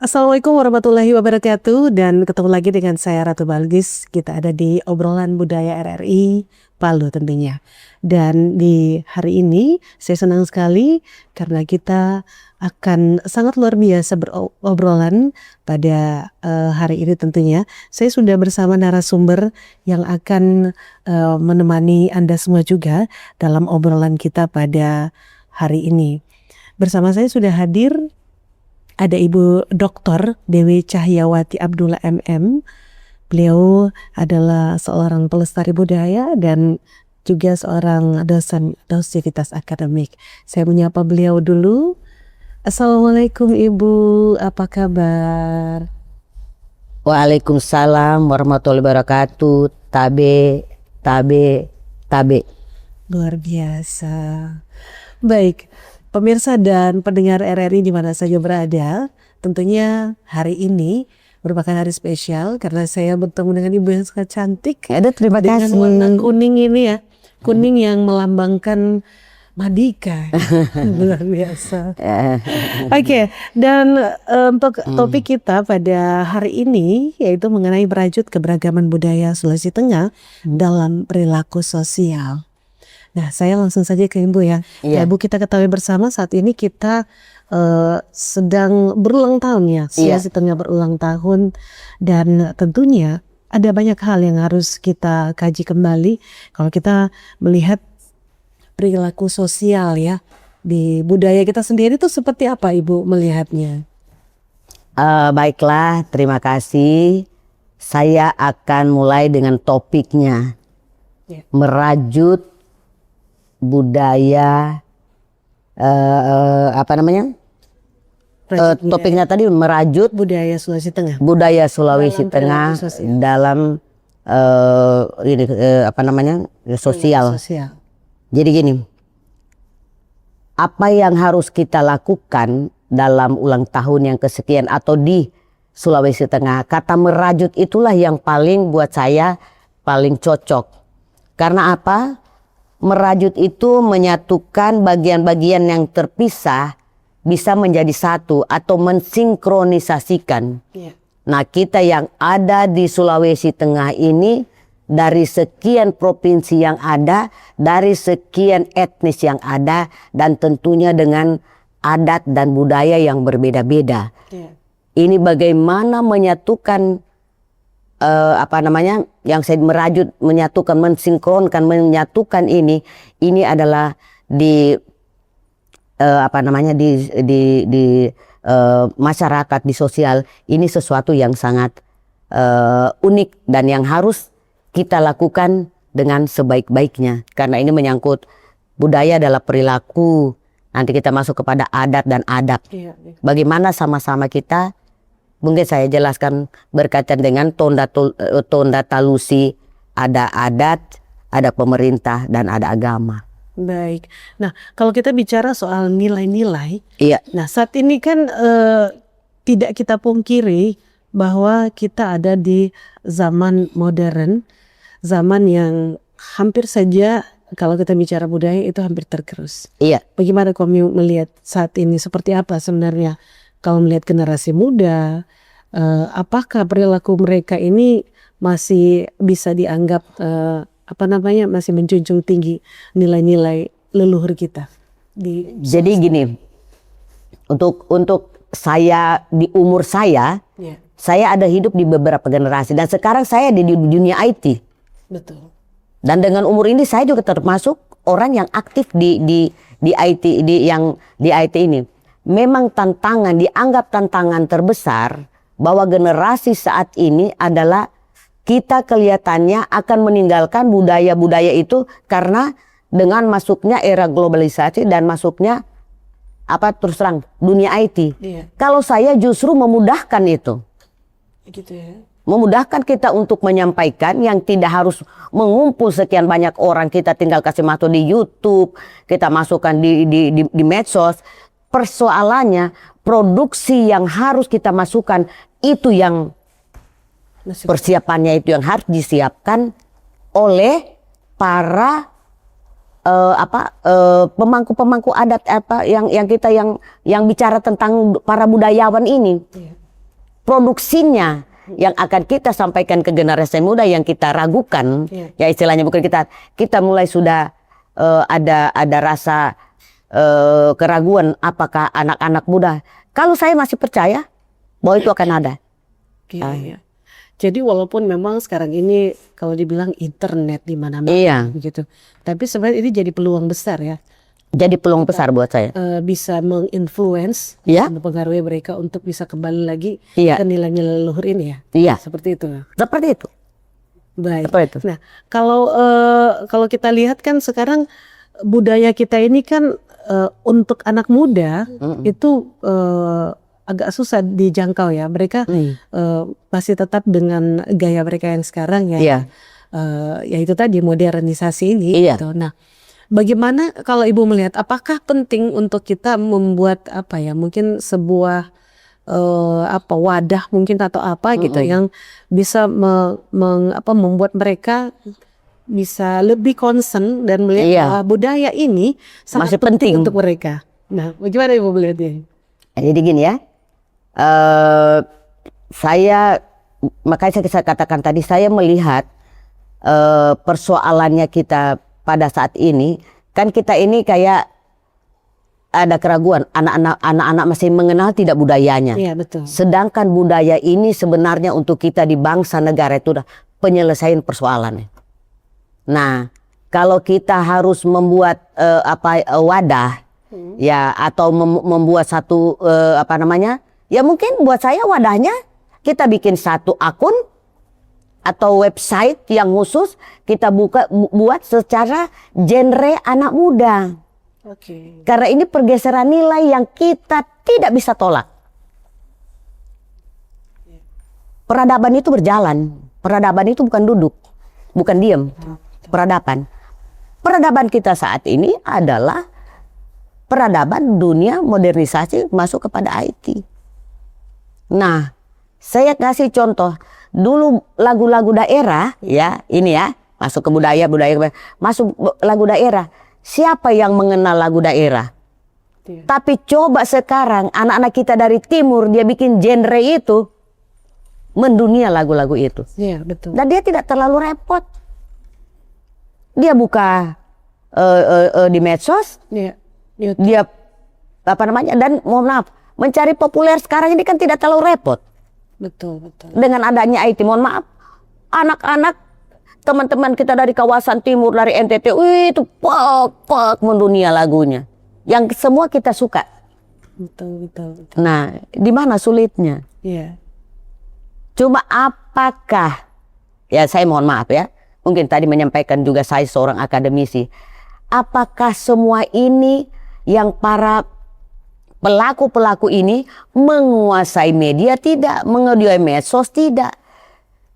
Assalamualaikum warahmatullahi wabarakatuh, dan ketemu lagi dengan saya Ratu Balgis. Kita ada di obrolan budaya RRI Palu tentunya. Dan di hari ini saya senang sekali karena kita akan sangat luar biasa berobrolan pada hari ini tentunya. Saya sudah bersama narasumber yang akan menemani Anda semua juga dalam obrolan kita pada hari ini. Bersama saya sudah hadir ada Ibu Dr. Dewi Cahyawati Abdullah MM. Beliau adalah seorang pelestari budaya dan juga seorang dosen Sivitas Akademik. Saya menyapa beliau dulu. Assalamualaikum Ibu, apa kabar? Waalaikumsalam warahmatullahi wabarakatuh. Tabe. Luar biasa. Baik, pemirsa dan pendengar RRI di mana saja berada, tentunya hari ini merupakan hari spesial karena saya bertemu dengan ibu yang sangat cantik. Terima Dengan kasih. warna kuning ini ya, kuning yang melambangkan Madika. Luar biasa. Oke, dan untuk topik kita pada hari ini yaitu mengenai merajut keberagaman budaya Sulawesi Tengah dalam perilaku sosial. Nah, saya langsung saja ke Ibu ya. Ya, Ibu, kita ketahui bersama saat ini kita sedang berulang tahun ya. Sulawesi Tengah berulang tahun, dan tentunya ada banyak hal yang harus kita kaji kembali kalau kita melihat perilaku sosial ya di budaya kita sendiri itu seperti apa Ibu melihatnya? Baiklah, terima kasih. Saya akan mulai dengan topiknya. Merajut budaya topiknya tadi merajut budaya Sulawesi Tengah. Budaya Sulawesi Tengah dalam sosial. Jadi gini, apa yang harus kita lakukan dalam ulang tahun yang kesekian atau di Sulawesi Tengah, kata merajut itulah yang paling buat saya paling cocok. Karena apa? Merajut itu menyatukan bagian-bagian yang terpisah bisa menjadi satu atau mensinkronisasikan. Nah, kita yang ada di Sulawesi Tengah ini, dari sekian provinsi yang ada, dari sekian etnis yang ada, dan tentunya dengan adat dan budaya yang berbeda-beda. Ini bagaimana menyatukan yang saya merajut, menyatukan, mensinkronkan, menyatukan ini adalah di masyarakat, di sosial. Ini sesuatu yang sangat unik dan yang harus kita lakukan dengan sebaik-baiknya, karena ini menyangkut budaya adalah perilaku. Nanti kita masuk kepada adat dan adab. Bagaimana sama-sama kita, mungkin saya jelaskan berkaitan dengan tonda talusi, ada adat, ada pemerintah, dan ada agama. Baik. Nah, kalau kita bicara soal nilai-nilai, nah saat ini kan tidak kita pungkiri bahwa kita ada di zaman modern, zaman yang hampir saja kalau kita bicara budaya itu hampir tergerus. Bagaimana kamu melihat saat ini, seperti apa sebenarnya kalau melihat generasi muda, apakah perilaku mereka ini masih bisa dianggap masih menjunjung tinggi nilai-nilai leluhur kita? Jadi gini, untuk saya di umur saya ada hidup di beberapa generasi, dan sekarang saya di dunia IT. Betul. Dan dengan umur ini saya juga termasuk orang yang aktif di IT, di IT ini. Memang dianggap tantangan terbesar bahwa generasi saat ini adalah kita kelihatannya akan meninggalkan budaya-budaya itu karena dengan masuknya era globalisasi dan masuknya terus terang dunia IT. Kalau saya justru memudahkan itu. Gitu ya. Memudahkan kita untuk menyampaikan yang tidak harus mengumpul sekian banyak orang. Kita tinggal kasih masuk di YouTube, kita masukkan di medsos. Persoalannya produksi yang harus kita masukkan itu yang persiapannya itu yang harus disiapkan oleh para pemangku-pemangku adat yang bicara tentang para budayawan ini. produksinya yang akan kita sampaikan ke generasi muda yang kita ragukan, ya istilahnya bukan kita mulai sudah ada rasa keraguan apakah anak-anak muda. Kalau saya masih percaya bahwa itu akan ada. Iya. Jadi walaupun memang sekarang ini kalau dibilang internet di mana-mana begitu, tapi sebenarnya ini jadi peluang besar ya. Jadi peluang besar buat saya. Bisa menginfluence, mempengaruhi mereka untuk bisa kembali lagi ke nilai-nilai leluhur ini ya. Iya. Seperti itu. Seperti itu. Baik. Seperti itu. Nah, kalau kita lihat kan sekarang budaya kita ini kan untuk anak muda itu agak susah dijangkau ya. Mereka masih tetap dengan gaya mereka yang sekarang ya. Yaitu tadi modernisasi ini. Gitu. Nah, bagaimana kalau Ibu melihat apakah penting untuk kita membuat mungkin sebuah wadah mungkin atau apa gitu yang bisa membuat mereka bisa lebih concern dan melihat bahwa budaya ini sangat masih penting untuk mereka. Nah, bagaimana Ibu melihatnya? Jadi gini ya, makanya saya katakan tadi, saya melihat persoalannya kita pada saat ini, kan kita ini kayak ada keraguan, anak-anak masih mengenal tidak budayanya. Iya, betul. Sedangkan budaya ini sebenarnya untuk kita di bangsa negara itu udah penyelesaian persoalannya. Nah, kalau kita harus membuat wadah ya, atau membuat satu ya mungkin buat saya wadahnya kita bikin satu akun atau website yang khusus kita buat secara genre anak muda. Karena ini pergeseran nilai yang kita tidak bisa tolak. Peradaban itu berjalan. Peradaban itu bukan duduk, bukan diam. Peradaban kita saat ini adalah peradaban dunia modernisasi masuk kepada IT. Nah, saya kasih contoh. Dulu lagu-lagu daerah ya, ini ya, masuk ke budaya masuk lagu daerah. Siapa yang mengenal lagu daerah? Tapi coba sekarang anak-anak kita dari timur dia bikin genre itu, mendunia lagu-lagu itu. Iya, betul. Dan dia tidak terlalu repot. Dia buka di medsos, dia dan mohon maaf, mencari populer sekarang ini kan tidak terlalu repot. Betul. Dengan adanya IT, mohon maaf, anak-anak teman-teman kita dari kawasan timur, dari NTT, itu pok mendunia lagunya, yang semua kita suka. Betul. Nah, di mana sulitnya? Iya. Cuma apakah, ya saya mohon maaf ya, mungkin tadi menyampaikan juga saya seorang akademisi, apakah semua ini yang para pelaku-pelaku ini menguasai media? Tidak, menguasai medsos? Tidak.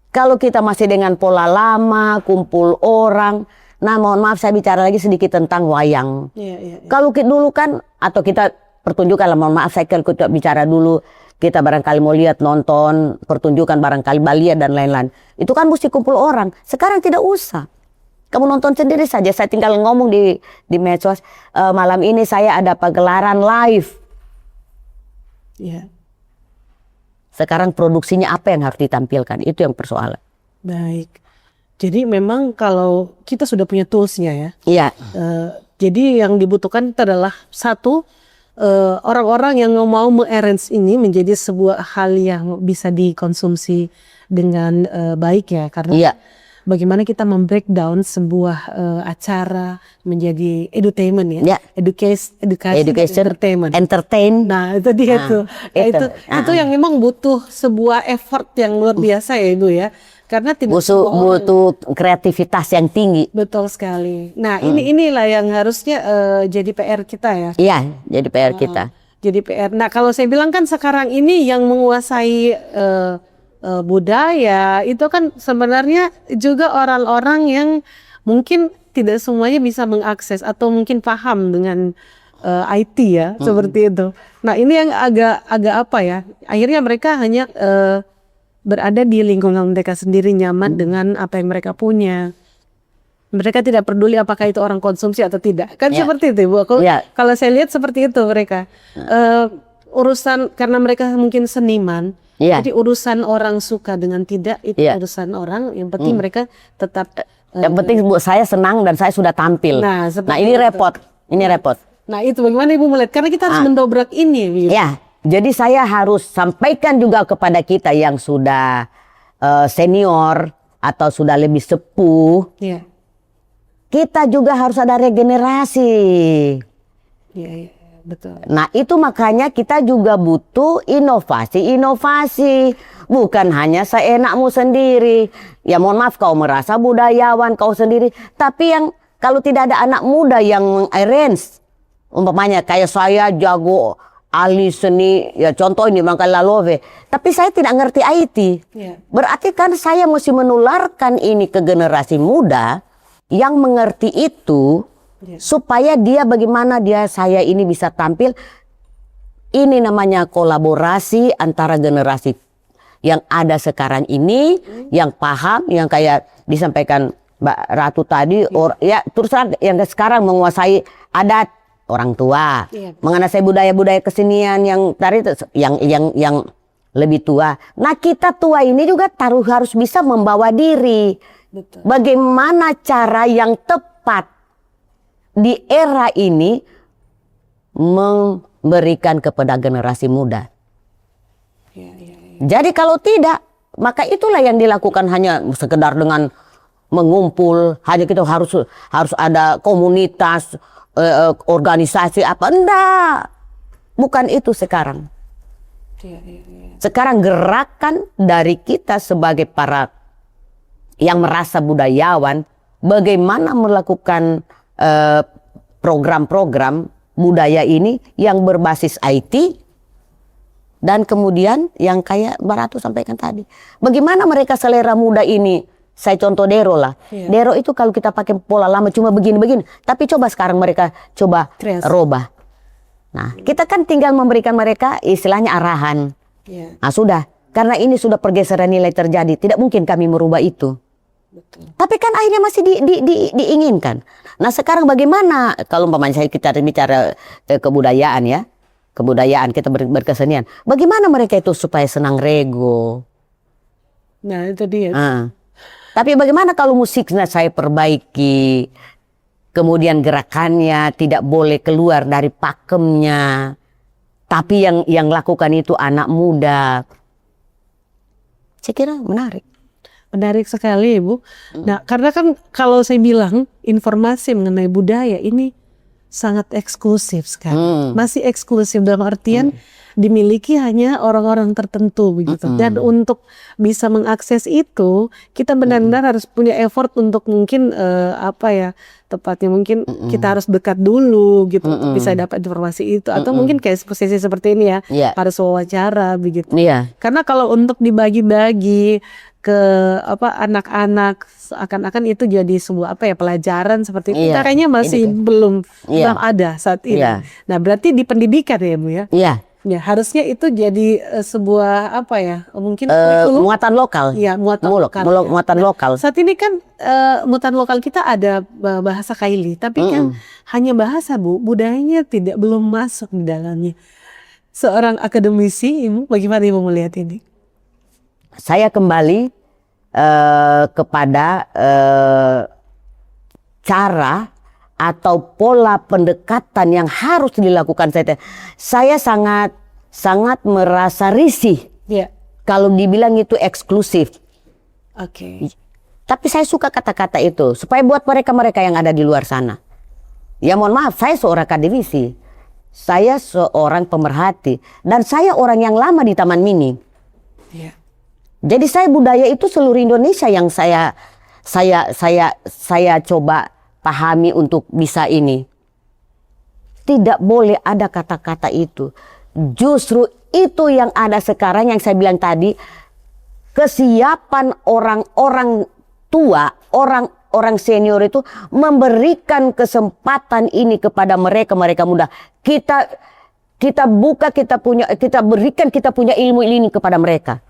Kalau kita masih dengan pola lama, kumpul orang. Nah, mohon maaf saya bicara lagi sedikit tentang wayang. Kalau dulu kan, atau kita pertunjukan lah, mohon maaf saya kita bicara dulu, kita barangkali mau lihat, nonton pertunjukan, barangkali balia dan lain-lain. Itu kan mesti kumpul orang. Sekarang tidak usah. Kamu nonton sendiri saja. Saya tinggal ngomong di medsos, malam ini saya ada pagelaran live. Sekarang produksinya apa yang harus ditampilkan? Itu yang persoalan. Baik. Jadi memang kalau kita sudah punya toolsnya ya. Iya. Jadi yang dibutuhkan adalah satu, orang-orang yang mau me-arrange ini menjadi sebuah hal yang bisa dikonsumsi dengan baik ya. Karena bagaimana kita membreakdown sebuah acara menjadi edutainment ya. Education, entertain. Nah, itu dia tuh. Itu yang memang butuh sebuah effort yang luar biasa ya Ibu ya. Karena tidak butuh kreativitas yang tinggi. Betul sekali. Nah, inilah yang harusnya jadi PR kita ya. Iya, jadi PR kita. Jadi PR. Nah, kalau saya bilang kan sekarang ini yang menguasai budaya itu kan sebenarnya juga orang-orang yang mungkin tidak semuanya bisa mengakses atau mungkin paham dengan IT ya, seperti itu. Nah, ini yang agak apa ya? Akhirnya mereka hanya berada di lingkungan mereka sendiri, nyaman dengan apa yang mereka punya. Mereka tidak peduli apakah itu orang konsumsi atau tidak. Kan seperti itu, Bu. Kalau saya lihat seperti itu mereka. Urusan karena mereka mungkin seniman, Iya. Jadi urusan orang suka dengan tidak itu Iya. urusan orang. Yang penting mereka tetap. Yang penting Bu, saya senang dan saya sudah tampil. Nah, seperti Nah ini itu. repot, ini repot. Nah itu bagaimana Ibu melihat? Karena kita harus mendobrak ini. Gitu. Ya, jadi saya harus sampaikan juga kepada kita yang sudah senior atau sudah lebih sepuh, Iya. kita juga harus ada regenerasi. Iya, betul. Nah itu makanya kita juga butuh inovasi. Bukan hanya seenakmu sendiri. Ya mohon maaf kau merasa budayawan kau sendiri. Tapi yang kalau tidak ada anak muda yang meng-arrange. Umpamanya kayak saya jago ahli seni. Ya contoh ini Bangka Lalove. Tapi saya tidak ngerti IT. Ya. Berarti kan saya mesti menularkan ini ke generasi muda. Yang mengerti itu. Supaya dia bagaimana saya ini bisa tampil. Ini namanya kolaborasi antara generasi yang ada sekarang ini, yang paham, yang kayak disampaikan Mbak Ratu tadi, ya terus yang sekarang menguasai adat orang tua, mengenai budaya-budaya kesenian yang tadi yang lebih tua. Nah kita tua ini juga harus bisa membawa diri. Betul. Bagaimana cara yang tepat di era ini memberikan kepada generasi muda. Ya. Jadi kalau tidak, maka itulah yang dilakukan hanya sekedar dengan mengumpul, hanya kita harus ada komunitas, organisasi apa, enggak. Bukan itu sekarang. Ya. Sekarang gerakan dari kita sebagai para yang merasa budayawan, bagaimana melakukan program-program budaya ini yang berbasis IT dan kemudian yang kayak Mbak Ratu sampaikan tadi. Bagaimana mereka selera muda ini? Saya contoh Dero lah. Iya. Dero itu kalau kita pakai pola lama cuma begini-begini. Tapi coba sekarang mereka coba Kreasi. robah. Nah kita kan tinggal memberikan mereka istilahnya arahan. Ya. Nah sudah. Karena ini sudah pergeseran nilai terjadi. Tidak mungkin kami merubah itu. Betul. Tapi kan akhirnya masih diinginkan. Nah sekarang bagaimana kalau umpamanya kita bicara kebudayaan ya. Kebudayaan kita berkesenian. Bagaimana mereka itu supaya senang rego. Nah itu dia. Tapi bagaimana kalau musiknya saya perbaiki. Kemudian gerakannya tidak boleh keluar dari pakemnya. Tapi yang lakukan itu anak muda. Saya kira menarik. Menarik sekali Ibu. Nah karena kan kalau saya bilang informasi mengenai budaya ini sangat eksklusif sekali. Masih eksklusif dalam artian dimiliki hanya orang-orang tertentu begitu. Dan untuk bisa mengakses itu kita benar-benar harus punya effort untuk mungkin tepatnya mungkin kita harus dekat dulu gitu untuk bisa dapat informasi itu atau mungkin kayak posisi seperti ini ya pada wawancara begitu. Karena kalau untuk dibagi-bagi ke anak-anak seakan-akan itu jadi sebuah pelajaran seperti itu kayaknya masih belum ada saat ini. Nah berarti di pendidikan ya Bu ya. Ya harusnya itu jadi sebuah mungkin muatan lokal. Iya muatan lokal. Muatan lokal. Saat ini kan muatan lokal kita ada bahasa Kaili tapi kan hanya bahasa Bu, budayanya belum masuk di dalamnya. Seorang akademisi Ibu bagaimana Ibu melihat ini? Saya kembali kepada cara atau pola pendekatan yang harus dilakukan. Saya sangat merasa risih kalau dibilang itu eksklusif. Tapi saya suka kata-kata itu supaya buat mereka-mereka yang ada di luar sana. Ya mohon maaf, saya seorang akademisi, saya seorang pemerhati, dan saya orang yang lama di Taman Mini. Jadi saya budaya itu seluruh Indonesia yang saya coba pahami untuk bisa ini. Tidak boleh ada kata-kata itu. Justru itu yang ada sekarang yang saya bilang tadi, kesiapan orang-orang tua, orang senior itu memberikan kesempatan ini kepada mereka muda. Kita berikan kita punya ilmu ini kepada mereka.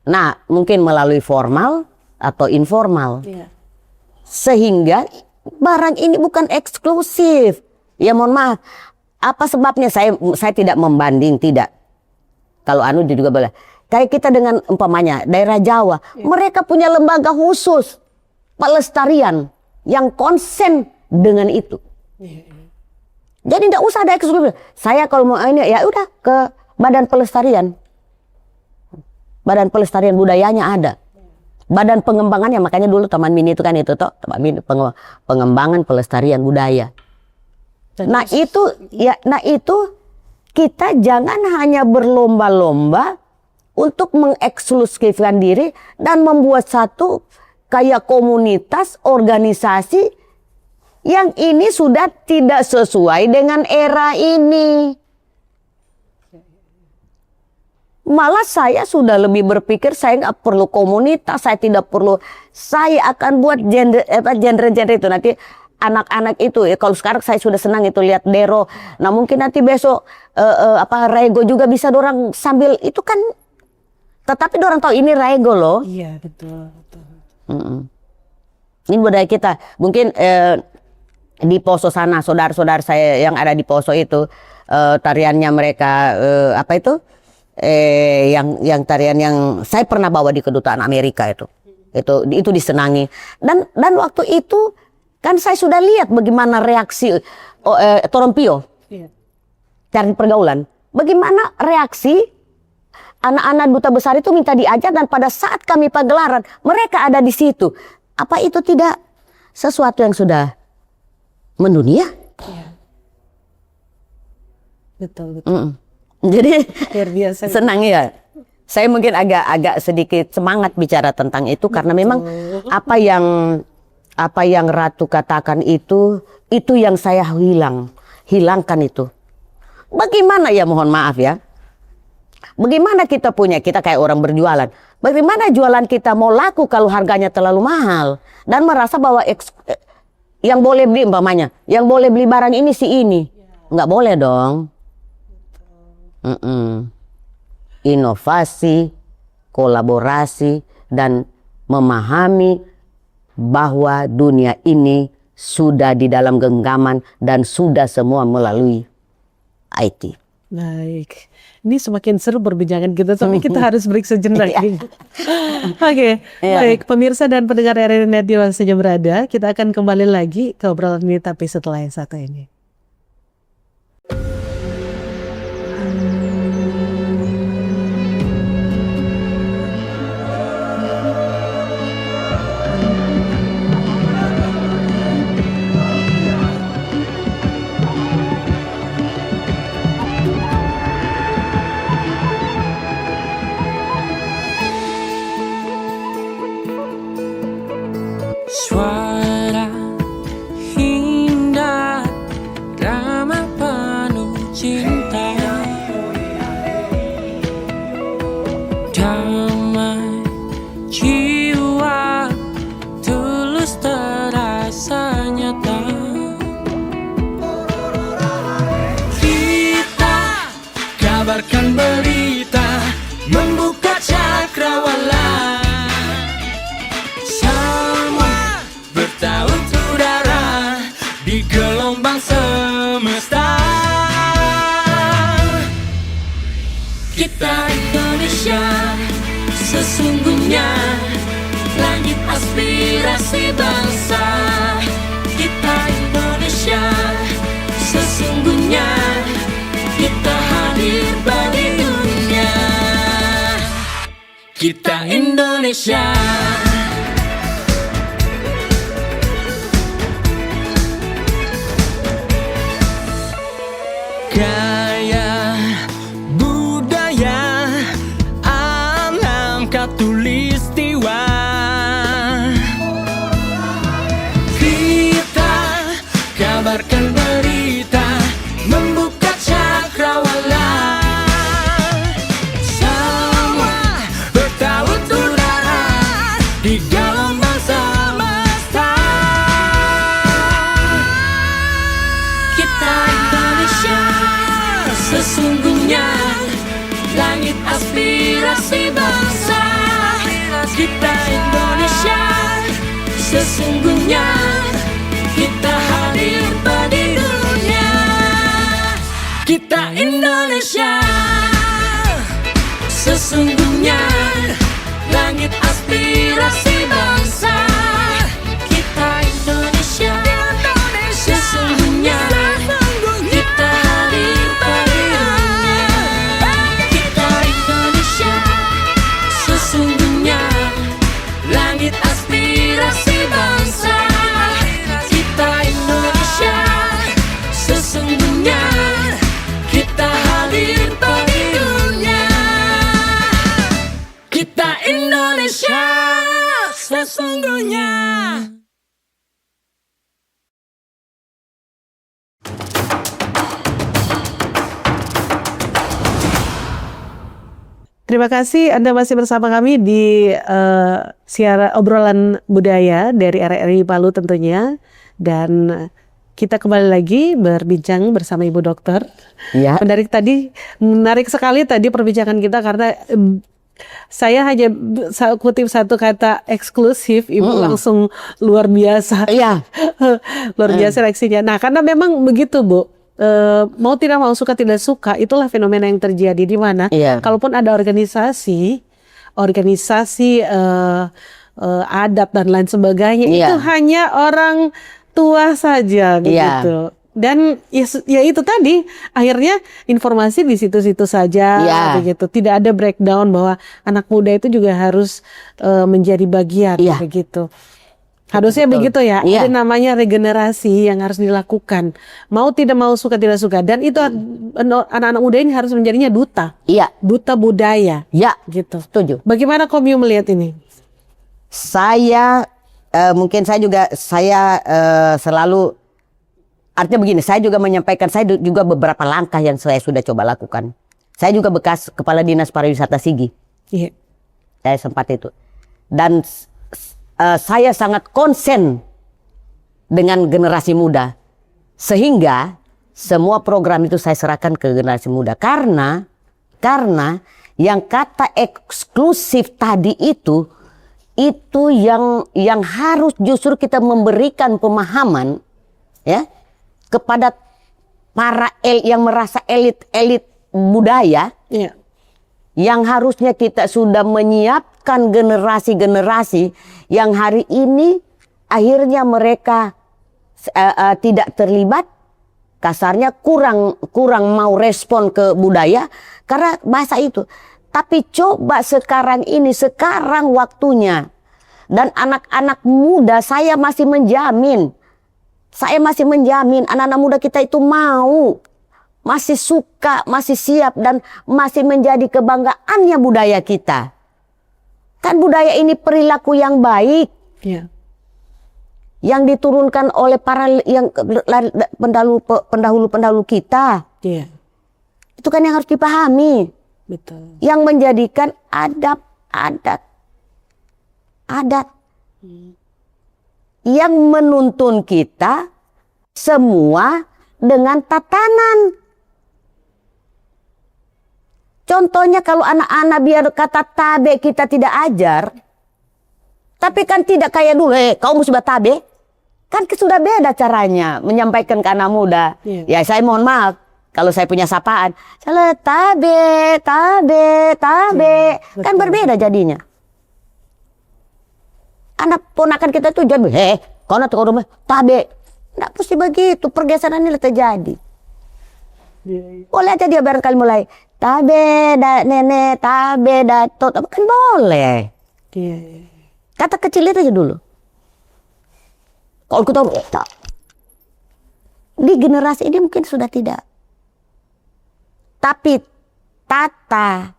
Nah, mungkin melalui formal atau informal. Sehingga barang ini bukan eksklusif. Ya mohon maaf. Apa sebabnya saya tidak membanding, tidak. kalau anu juga boleh. Kayak kita dengan umpamanya daerah Jawa, mereka punya lembaga khusus pelestarian yang konsen dengan itu. Jadi tidak usah ada eksklusif. Saya kalau mau ini ya udah ke Badan Pelestarian. Badan Pelestarian Budayanya ada. Badan pengembangannya, makanya dulu Taman Mini itu kan itu toh, Taman Mini pengembangan pelestarian budaya. Nah itu kita jangan hanya berlomba-lomba untuk mengeksklusifkan diri dan membuat satu kayak komunitas, organisasi yang ini sudah tidak sesuai dengan era ini. Malah saya sudah lebih berpikir saya nggak perlu komunitas, saya tidak perlu, saya akan buat genre itu nanti anak-anak itu ya. Kalau sekarang saya sudah senang itu lihat Dero. Nah mungkin nanti besok Rego juga bisa dorang sambil itu kan. Tetapi orang tahu ini Rego loh. Iya betul. Ini budaya kita. Mungkin di Poso sana saudara-saudara saya yang ada di Poso itu tariannya mereka apa itu yang tarian yang saya pernah bawa di kedutaan Amerika itu disenangi dan waktu itu kan saya sudah lihat bagaimana reaksi Torompio cari pergaulan, bagaimana reaksi anak-anak duta besar itu minta diajak dan pada saat kami pagelaran mereka ada di situ. Apa itu tidak sesuatu yang sudah mendunia? Iya. Betul. Jadi Luar biasa. senang ya. Saya mungkin agak sedikit semangat bicara tentang itu karena memang apa yang Ratu katakan itu yang saya hilangkan itu. Bagaimana ya, mohon maaf ya. Bagaimana kita kayak orang berjualan. Bagaimana jualan kita mau laku kalau harganya terlalu mahal dan merasa bahwa yang boleh beli umpamanya, yang boleh beli barang ini si ini, nggak boleh dong. Inovasi, kolaborasi dan memahami bahwa dunia ini sudah di dalam genggaman dan sudah semua melalui IT. Baik, ini semakin seru perbincangan kita, tapi kita harus break sejenak. Oke, baik pemirsa dan pendengar RRI Net di mana saja berada, kita akan kembali lagi ke obrolan ini tapi setelah yang satu ini. Suara indah, drama penuh cinta, damai jiwa, tulus terasa nyata. Kita kabarkan berita, membuka cakrawala. Bertaut udara di gelombang semesta. Kita Indonesia, sesungguhnya langit aspirasi bangsa. Kita Indonesia, sesungguhnya kita hadir bagi dunia. Kita Indonesia. Gaya budaya alam katulistiwa, kita kabarkan berita, membuka cakrawala. Semua bertaut udara di gelombang semesta. Kita Indonesia, sesungguhnya langit aspirasi bangsa. Kita Indonesia, sesungguhnya kita hadir bagi dunia. Kita Indonesia. Sesungguhnya langit aspirasi bangsa kita Indonesia. Sesungguhnya kita hadir padanya. Kita Indonesia. Sesungguhnya langit aspirasi bangsa kita Indonesia. Sesungguhnya kita hadir padanya. Kita Indonesia. Sesungguhnya. Terima kasih Anda masih bersama kami di siaran obrolan budaya dari RRI Palu tentunya. Dan kita kembali lagi berbincang bersama Ibu Dokter. Ya. Menarik sekali tadi perbincangan kita karena saya hanya kutip satu kata eksklusif, Ibu langsung luar biasa. Iya. Luar biasa reaksinya. Nah, karena memang begitu, Bu. Mau tidak mau, suka tidak suka, itulah fenomena yang terjadi di mana kalaupun ada organisasi adat dan lain sebagainya, itu hanya orang tua saja gitu. Dan ya itu tadi akhirnya informasi di situ-situ saja begitu. Tidak ada breakdown bahwa anak muda itu juga harus menjadi bagian begitu. Harusnya begitu ya. Itu namanya regenerasi yang harus dilakukan. Mau tidak mau, suka tidak suka. Dan itu anak-anak muda ini harus menjadinya duta. Duta budaya. Gitu. Setuju. Bagaimana Komyu melihat ini? Saya mungkin saya selalu, artinya begini, saya juga menyampaikan, saya juga beberapa langkah yang saya sudah coba lakukan. Saya juga bekas kepala dinas pariwisata Sigi. Saya sempat itu. Dan saya sangat konsen dengan generasi muda, sehingga semua program itu saya serahkan ke generasi muda. Karena yang kata eksklusif tadi itu yang harus justru kita memberikan pemahaman ya kepada para yang merasa elit budaya, yang harusnya kita sudah menyiapkan generasi-generasi yang hari ini akhirnya mereka tidak terlibat, kasarnya kurang mau respon ke budaya karena bahasa itu. Tapi coba sekarang waktunya, dan anak-anak muda saya masih menjamin anak-anak muda kita itu mau, masih suka, masih siap, dan masih menjadi kebanggaannya budaya kita. Kan budaya ini perilaku yang baik, yang diturunkan oleh para yang pendahulu kita. Itu kan yang harus dipahami. Betul. Yang menjadikan adat yang menuntun kita semua dengan tatanan. Contohnya kalau anak-anak biar kata tabe kita tidak ajar, tapi kan tidak kayak dulu, kau mesti tabe, kan sudah beda caranya menyampaikan ke anak muda. Ya saya mohon maaf kalau saya punya sapaan, salah tabe, kan berbeda jadinya. Anak ponakan kita tuh jadi, kau nak rumah tabe, nggak mesti begitu, pergeseran ini terjadi. Boleh aja dia barangkali mulai tabe, nenek, tabe, datot, kan boleh. Kata kecil itu aja dulu. Kalau kita di generasi ini mungkin sudah tidak. Tapi tata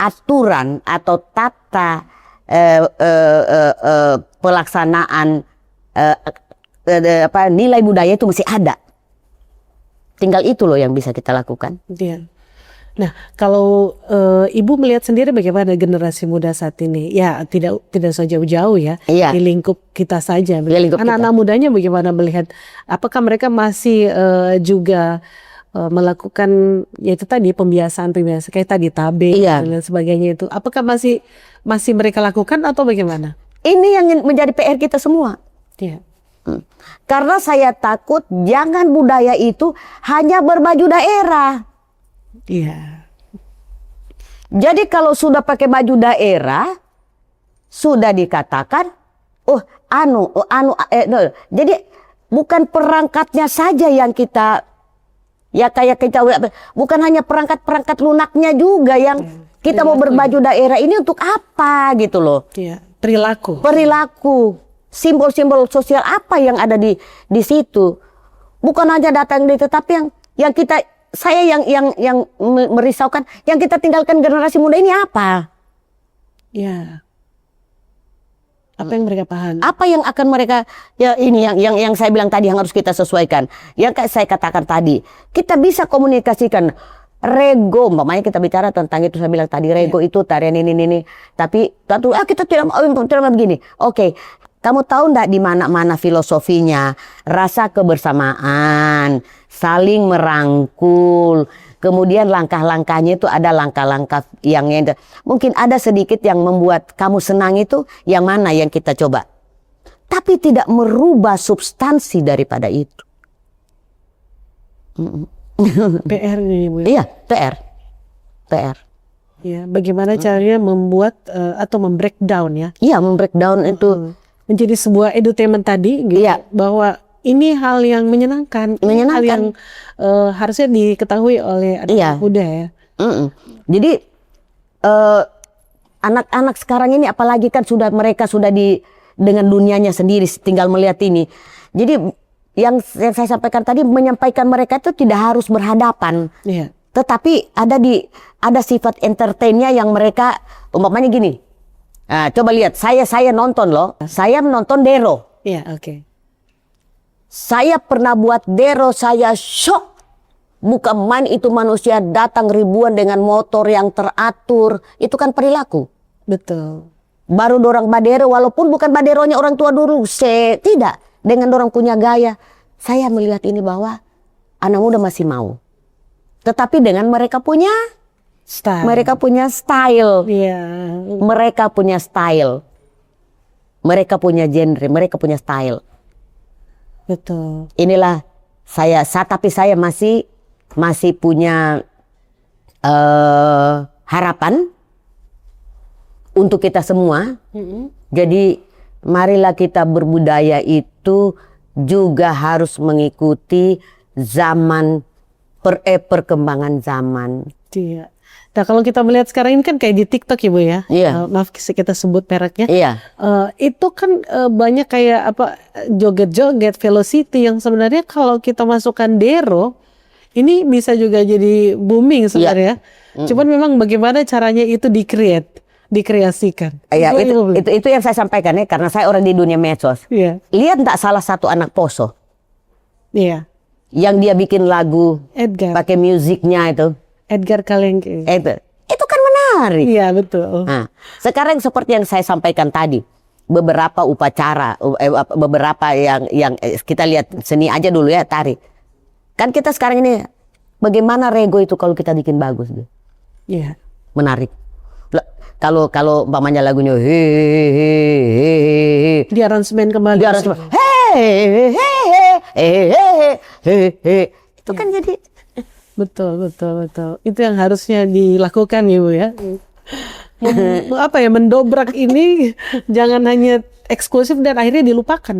aturan atau tata pelaksanaan nilai budaya itu masih ada. Tinggal itu loh yang bisa kita lakukan. Nah, kalau Ibu melihat sendiri bagaimana generasi muda saat ini? Ya, tidak so jauh-jauh ya, di lingkup kita saja. Anak-anak mudanya bagaimana melihat? Apakah mereka masih juga melakukan yaitu tadi pembiasaan kayak tadi tabe dan lain sebagainya itu? Apakah masih mereka lakukan atau bagaimana? Ini yang menjadi PR kita semua. Karena saya takut jangan budaya itu hanya berbaju daerah. Jadi kalau sudah pakai baju daerah, sudah dikatakan, jadi bukan perangkatnya saja yang kita, ya kayak kita, bukan hanya perangkat lunaknya juga yang kita mau berbaju daerah ini untuk apa gitu loh. Iya, perilaku. Simbol-simbol sosial apa yang ada di situ. Bukan hanya datang di, tetapi yang kita, saya yang merisaukan, yang kita tinggalkan generasi muda ini apa? Ya. Apa yang mereka pahami? Apa yang akan mereka, ya ini yang saya bilang tadi yang harus kita sesuaikan. Yang kayak saya katakan tadi, kita bisa komunikasikan rego, makanya kita bicara tentang itu, saya bilang tadi rego itu tarian ini. Tapi kita tidak mau begini. Oke, kamu tahu enggak di mana-mana filosofinya, rasa kebersamaan, saling merangkul. Kemudian langkah-langkahnya itu ada langkah-langkah yang mungkin ada sedikit yang membuat kamu senang itu yang mana yang kita coba. Tapi tidak merubah substansi daripada itu. PR ini, Bu. Iya, PR. Ya, bagaimana caranya membuat atau membreakdown ya? Iya, membreakdown itu menjadi sebuah edutainment tadi, gitu, iya. bahwa ini hal yang menyenangkan. Hal yang harusnya diketahui oleh anak muda ya. Jadi anak-anak sekarang ini apalagi kan mereka sudah dengan dunianya sendiri, tinggal melihat ini. Jadi yang saya sampaikan tadi, menyampaikan mereka itu tidak harus berhadapan. Iya. Tetapi ada sifat entertainnya yang mereka, umpamanya gini. Nah, coba lihat, saya nonton loh. Saya menonton Dero. Iya, oke. Saya pernah buat Dero, saya shock. Bukan main itu manusia datang ribuan dengan motor yang teratur. Itu kan perilaku. Betul. Baru dorang badero, walaupun bukan baderonya orang tua dulu. Tidak. Dengan dorang punya gaya. Saya melihat ini bahwa anak muda masih mau. Tetapi dengan mereka punya Style. Mereka punya style. Iya. Mereka punya style. Mereka punya genre, mereka punya style. Betul. Inilah tapi saya masih punya harapan untuk kita semua. Jadi marilah kita berbudaya itu juga harus mengikuti zaman, perkembangan zaman. Iya. Nah, kalau kita melihat sekarang ini kan kayak di TikTok ya, Bu ya. Iya. Maaf kita sebut mereknya. Iya. Itu kan banyak kayak joget-joget velocity yang sebenarnya kalau kita masukkan Dero ini bisa juga jadi booming sebenarnya. Cuman memang bagaimana caranya itu dikreasikan. Ya, itu yang saya sampaikan ya, karena saya orang di dunia medsos. Iya. Lihat enggak salah satu anak Poso Iya. yang dia bikin lagu Edgar pakai musiknya itu. Kalengke. Itu kan menarik. Iya, betul. Nah, sekarang seperti yang saya sampaikan tadi, beberapa upacara, beberapa yang kita lihat seni aja dulu ya, tari. Kan kita sekarang ini bagaimana rego itu kalau kita bikin bagus, Iya. menarik. Kalau umpamanya lagunya Di aransemen kembali. Itu kan jadi Betul. Itu yang harusnya dilakukan ya, Bu ya. Mendobrak ini jangan hanya eksklusif dan akhirnya dilupakan.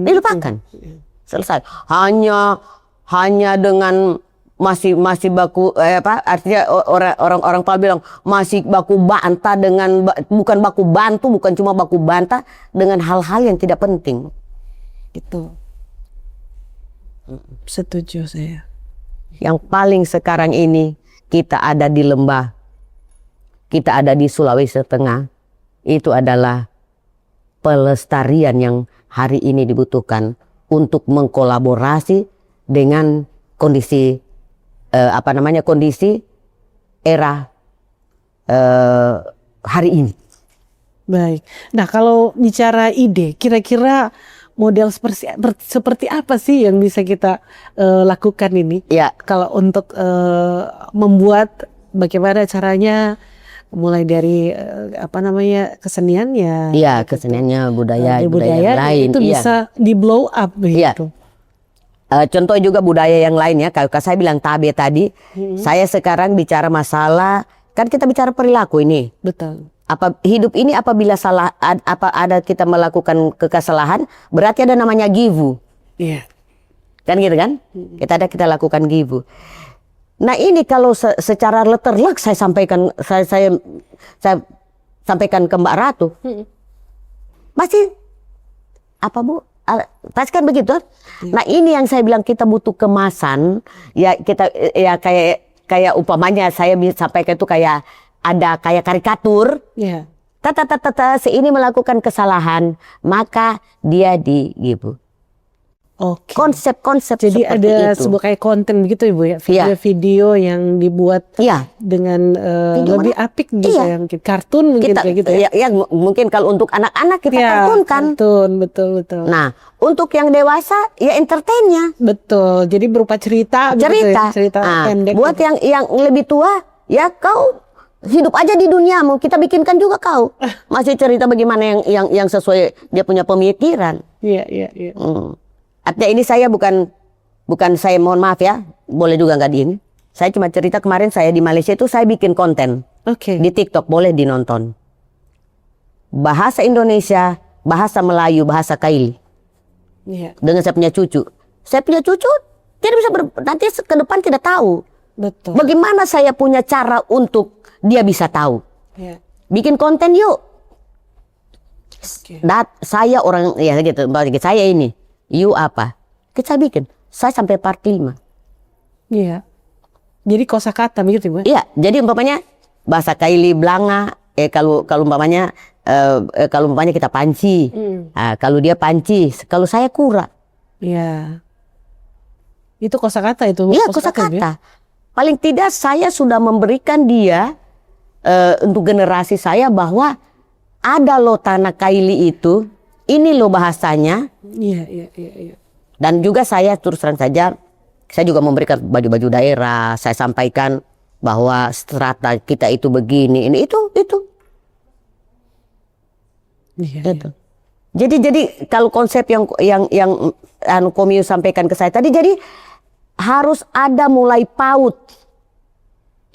Selesai. Hanya dengan masih baku artinya orang bilang masih baku bantah dengan bukan baku bantu, bukan cuma baku bantah dengan hal-hal yang tidak penting. Itu. Setuju saya. Yang paling sekarang ini kita ada di lembah, kita ada di Sulawesi Tengah, itu adalah pelestarian yang hari ini dibutuhkan untuk mengkolaborasi dengan kondisi kondisi era hari ini. Baik. Nah, kalau bicara ide, kira-kira model seperti apa sih yang bisa kita lakukan ini? Ya. Kalau untuk membuat bagaimana caranya, mulai dari kesenian ya. Iya, keseniannya budaya yang lain. Itu bisa di blow up begitu. Contoh juga budaya yang lain ya, kalau saya bilang tabe tadi, saya sekarang bicara masalah Kan kita bicara perilaku ini. Betul. Hidup ini apabila salah, ada kita melakukan kesalahan, berarti ada namanya givu. Iya. Kan gitu kan? Kita lakukan givu. Nah ini kalau secara letterlek saya sampaikan, saya sampaikan ke Mbak Ratu, pasti apa Bu? Pasti kan begitu. Nah ini yang saya bilang kita butuh kemasan. Ya kita ya kayak umpamanya saya bisa sampaikan itu kayak ada kayak karikatur. Iya. Si ini melakukan kesalahan, maka dia digibu. Oke. Konsep-konsep Jadi seperti ada itu. sebuah kayak konten begitu Ibu ya, Iya. video yang dibuat Iya. dengan Video lebih mana? apik gitu Iya. yang kartun mungkin kayak gitu ya. Ya, mungkin kalau untuk anak-anak kita Iya, kartunkan. kartun, betul. Nah, untuk yang dewasa ya entertainnya. Betul. Jadi berupa cerita begitu Cerita. ya, cerita Nah, pendek. buat gitu. yang lebih tua, ya kau hidup aja di duniamu. Kita bikinkan juga kau. Masih cerita bagaimana yang sesuai dia punya pemikiran. Iya. Artinya ini saya bukan saya mohon maaf ya, boleh juga nggak di ini. Saya cuma cerita kemarin saya di Malaysia itu saya bikin konten Oke. di TikTok, boleh dinonton. Bahasa Indonesia, bahasa Melayu, bahasa Kaili. Iya, Dengan saya punya cucu. Saya punya cucu tidak bisa nanti ke depan tidak tahu. betul. Bagaimana saya punya cara untuk dia bisa tahu. Iya. Bikin konten yuk. Oke. Saya orang ya gitu, bagi saya ini. You apa? Kita bikin. Saya sampai part 5. Iya. Jadi kosakata begitu Ibu. Iya, jadi umpamanya bahasa Kaili Blanga, kalau umpamanya kita panci. Kalau dia panci, kalau saya kura. Iya. Itu kosakata itu. Iya, Ibu, ya? kosakata. Paling tidak saya sudah memberikan dia untuk generasi saya bahwa ada loh tanah Kaili itu, ini loh bahasanya. Iya. Dan juga saya terus terang saja, saya juga memberikan baju-baju daerah. Saya sampaikan bahwa strata kita itu begini, ini itu. Iya. Jadi kalau konsep yang Komiu sampaikan ke saya tadi, jadi harus ada mulai PAUD.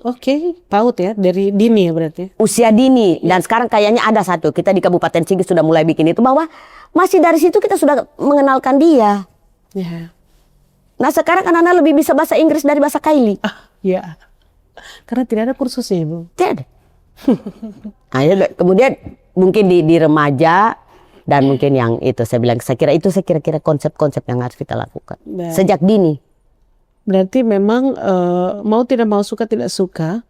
Oke, PAUD ya, dari dini ya berarti. Usia dini. Dan sekarang kayaknya ada satu, kita di Kabupaten Sigi sudah mulai bikin itu, bahwa masih dari situ kita sudah mengenalkan dia. Iya. Nah sekarang anak-anak lebih bisa bahasa Inggris dari bahasa Kaili. Iya. Karena tidak ada kursusnya Ibu. Tidak. Nah, kemudian mungkin di remaja dan mungkin yang itu saya bilang, saya kira konsep-konsep yang harus kita lakukan Baik. sejak dini. Berarti memang mau tidak mau, suka tidak suka,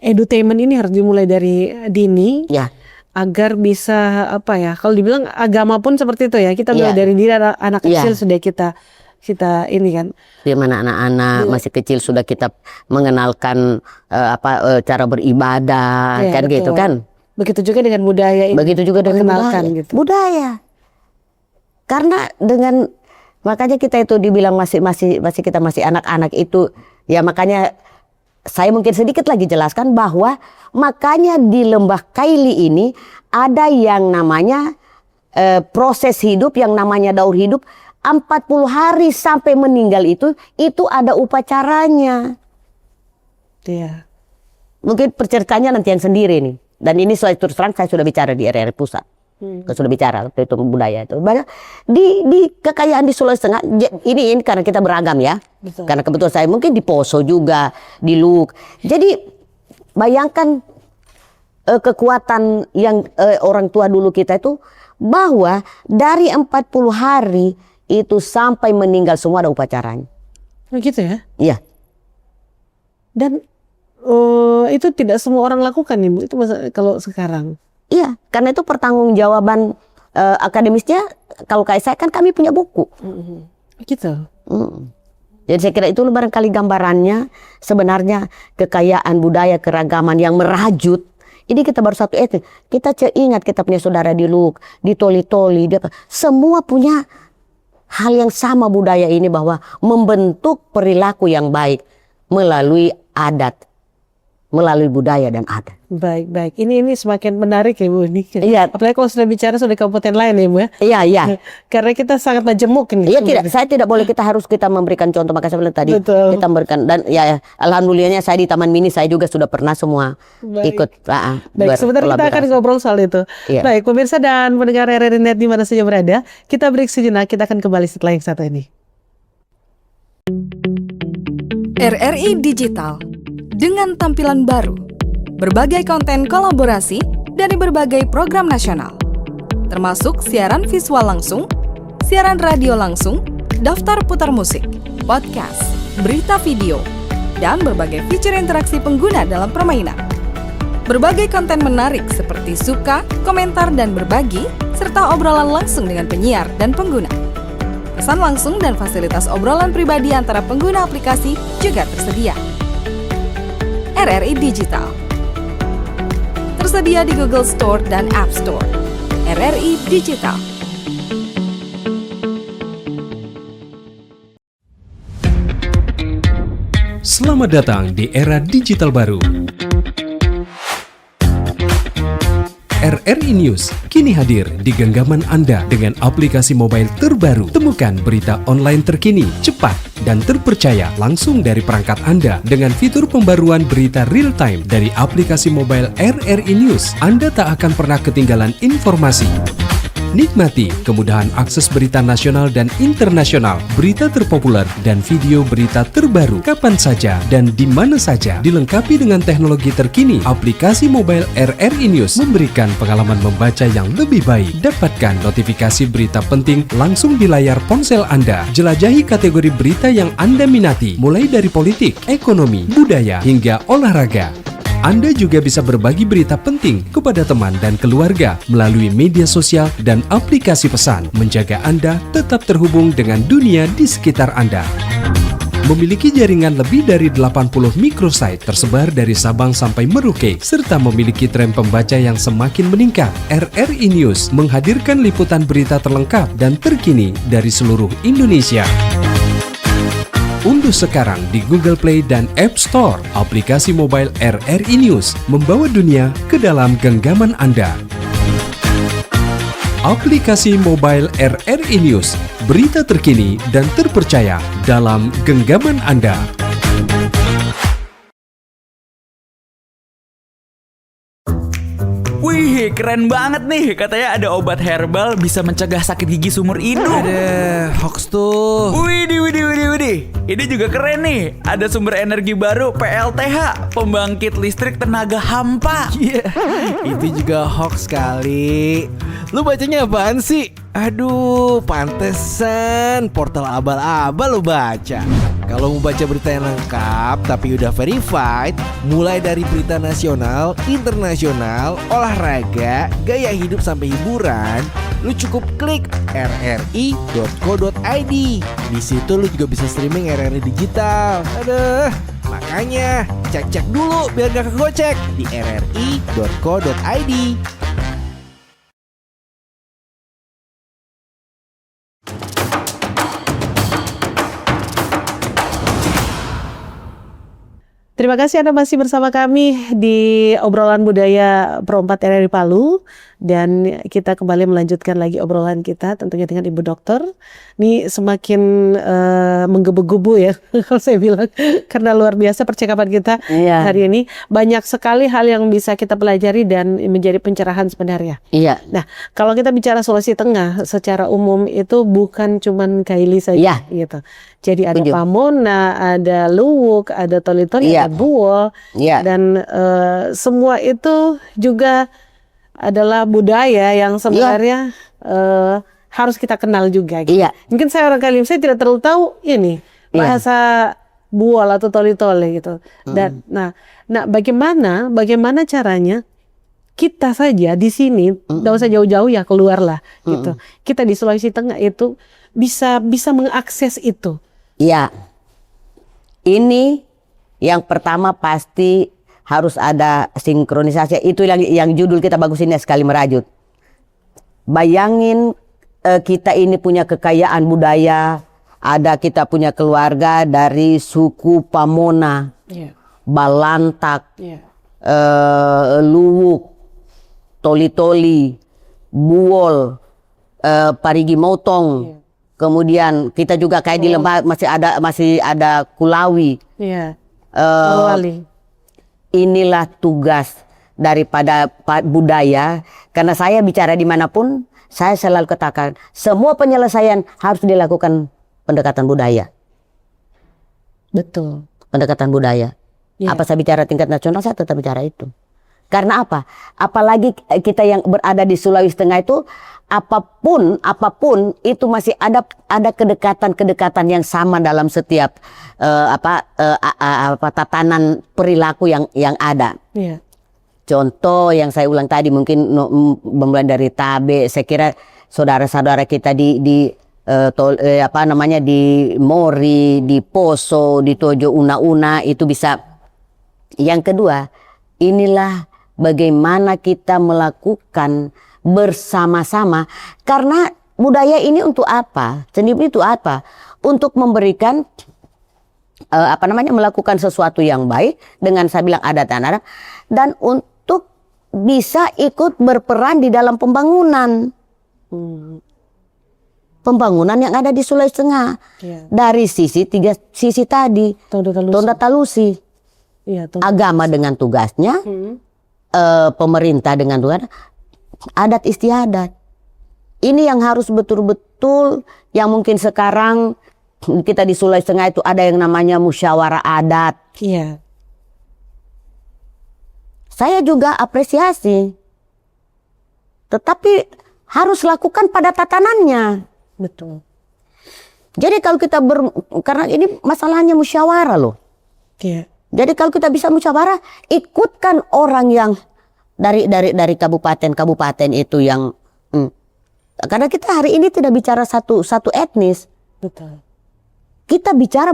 edutainment ini harus dimulai dari dini. Ya. Agar bisa apa ya, kalau dibilang agama pun seperti itu ya, kita mulai Iya. dari diri anak Iya. kecil sudah kita ini kan. Di mana anak-anak masih kecil sudah kita mengenalkan cara beribadah, Iya, kan betul. gitu kan. Begitu juga dengan budaya ini. Begitu juga dengan Perkenalkan budaya. gitu. Budaya. Karena makanya kita itu dibilang kita masih anak-anak itu, ya makanya saya mungkin sedikit lagi jelaskan bahwa makanya di Lembah Kaili ini ada yang namanya proses hidup, yang namanya daur hidup 40 hari sampai meninggal itu ada upacaranya. Iya. Mungkin perceritanya nanti yang sendiri nih. Dan ini saya terus terang saya sudah bicara di RRI Pusat. Saya sudah bicara waktu itu budaya itu. Banyak di kekayaan di Sulawesi Tengah ini karena kita beragam ya. Betul. Karena kebetulan saya mungkin di Poso juga, di Luk. Jadi bayangkan kekuatan yang orang tua dulu kita itu, bahwa dari 40 hari itu sampai meninggal semua ada upacaranya. Begitu ya. Iya. Dan itu tidak semua orang lakukan Ibu. Itu kalau sekarang. Iya, karena itu pertanggungjawaban akademisnya. Kalau kayak saya kan kami punya buku. Gitu. Jadi saya kira itu barangkali gambarannya sebenarnya kekayaan budaya keragaman yang merajut. Ini kita baru satu etnis. Kita ingat kita punya saudara di Luk, di Toli-Toli, semua punya hal yang sama budaya ini, bahwa membentuk perilaku yang baik melalui adat. melalui budaya dan adat. Baik. Ini semakin menarik ya Bu ini. Iya. Apalagi kalau sudah bicara sudah kabupaten lain ya Bu ya. Iya. Karena kita sangat majemuk ini. Iya, saya tidak boleh, kita memberikan contoh, maka saya bilang tadi. Betul. Kita memberikan, dan ya alhamdulillahnya saya di Taman Mini saya juga sudah pernah semua Baik. ikut. Baik, sebentar kita akan ngobrol soal itu. Iya. Baik, pemirsa dan pendengar RRI Net di mana saja berada, kita break sejenak, kita akan kembali setelah yang satu ini. RRI Digital dengan tampilan baru, berbagai konten kolaborasi dari berbagai program nasional, termasuk siaran visual langsung, siaran radio langsung, daftar putar musik, podcast, berita video, dan berbagai fitur interaksi pengguna dalam permainan. Berbagai konten menarik seperti suka, komentar, dan berbagi, serta obrolan langsung dengan penyiar dan pengguna. Pesan langsung dan fasilitas obrolan pribadi antara pengguna aplikasi juga tersedia. RRI Digital tersedia di Google Store dan App Store. RRI Digital. Selamat datang di era digital baru. RRI News kini hadir di genggaman Anda dengan aplikasi mobile terbaru. Temukan berita online terkini, cepat, dan terpercaya langsung dari perangkat Anda dengan fitur pembaruan berita real time dari aplikasi mobile RRI News. Anda tak akan pernah ketinggalan informasi. Nikmati kemudahan akses berita nasional dan internasional, berita terpopuler, dan video berita terbaru kapan saja dan di mana saja. Dilengkapi dengan teknologi terkini, aplikasi mobile RRI News memberikan pengalaman membaca yang lebih baik. Dapatkan notifikasi berita penting langsung di layar ponsel Anda. Jelajahi kategori berita yang Anda minati, mulai dari politik, ekonomi, budaya, hingga olahraga. Anda juga bisa berbagi berita penting kepada teman dan keluarga melalui media sosial dan aplikasi pesan, menjaga Anda tetap terhubung dengan dunia di sekitar Anda. Memiliki jaringan lebih dari 80 microsite tersebar dari Sabang sampai Merauke, serta memiliki tren pembaca yang semakin meningkat. RRI News menghadirkan liputan berita terlengkap dan terkini dari seluruh Indonesia. Unduh sekarang di Google Play dan App Store aplikasi mobile RRI News, membawa dunia ke dalam genggaman Anda. Aplikasi mobile RRI News, berita terkini dan terpercaya dalam genggaman Anda. Wih, keren banget nih. Katanya ada obat herbal bisa mencegah sakit gigi seumur hidup. Ada hoax tuh. Widih. Ini juga keren nih. Ada sumber energi baru PLTH, pembangkit listrik tenaga hampa. Iya, itu juga hoax kali. Lu bacanya apaan sih? Aduh, pantesan portal abal-abal lu baca. Kalau mau baca berita yang lengkap tapi udah verified, mulai dari berita nasional, internasional, olahraga, gaya hidup sampai hiburan, lu cukup klik rri.co.id. Di situ lu juga bisa streaming RRI Digital. Aduh, makanya cek-cek dulu biar gak kegocek di rri.co.id. Terima kasih Anda masih bersama kami di obrolan budaya Pro 4 RRI Palu, dan kita kembali melanjutkan lagi obrolan kita tentunya dengan Ibu Dokter. Ini semakin menggebu-gebu ya kalau saya bilang, karena luar biasa percakapan kita hari ini. Banyak sekali hal yang bisa kita pelajari dan menjadi pencerahan sebenarnya. Iya. Nah, kalau kita bicara Sulawesi Tengah secara umum itu bukan cuman Kaili saja gitu. Jadi ada Pamona, ada Luwuk, ada Toli-Toli, ada Buol, dan semua itu juga adalah budaya yang sebenarnya harus kita kenal juga. Gitu. Mungkin saya orang Kalim, saya tidak terlalu tahu ini bahasa Buol atau Toli-Toli gitu. Dan nah bagaimana caranya kita saja di sini, tidak usah jauh-jauh ya, keluarlah gitu. Kita di Sulawesi Tengah itu bisa mengakses itu. Iya, ini yang pertama pasti harus ada sinkronisasi. Itu yang judul kita bagus ini sekali merajut. Bayangin kita ini punya kekayaan budaya, ada kita punya keluarga dari suku Pamona. balantak, Iya. luwuk, toli-toli, buol, parigi motong. Kemudian kita juga kayak di lembah masih ada kulawi. Iya. Eh, Wali. Inilah tugas daripada budaya. Karena saya bicara dimanapun, saya selalu katakan semua penyelesaian harus dilakukan pendekatan budaya. Betul. Pendekatan budaya. Iya. Apa saya bicara tingkat nasional, saya tetap bicara itu. Karena apa? Apalagi kita yang berada di Sulawesi Tengah itu, apapun itu masih ada kedekatan yang sama dalam setiap tatanan perilaku yang ada. Iya. Contoh yang saya ulang tadi mungkin memulai dari Tabe, saya kira saudara-saudara kita di Mori, di Poso, di Tojo Una itu bisa. Yang kedua, inilah bagaimana kita melakukan bersama-sama, karena budaya ini untuk apa? Seni itu apa? Untuk memberikan melakukan sesuatu yang baik dengan saya bilang adat dan untuk bisa ikut berperan di dalam pembangunan. Pembangunan yang ada di Sulawesi Tengah. Iya. Dari tiga sisi tadi. Tonda Talusi. Iya, Agama dengan tugasnya, pemerintah dengan tugas, adat istiadat. Ini yang harus betul-betul, yang mungkin sekarang kita di Sulawesi Tengah itu ada yang namanya musyawarah adat. Iya. Saya juga apresiasi. Tetapi harus lakukan pada tatanannya. Betul. Jadi kalau kita karena ini masalahnya musyawarah loh. Iya. Jadi kalau kita bisa musyawarah, ikutkan orang yang dari kabupaten itu yang karena kita hari ini tidak bicara satu etnis. Betul. Kita bicara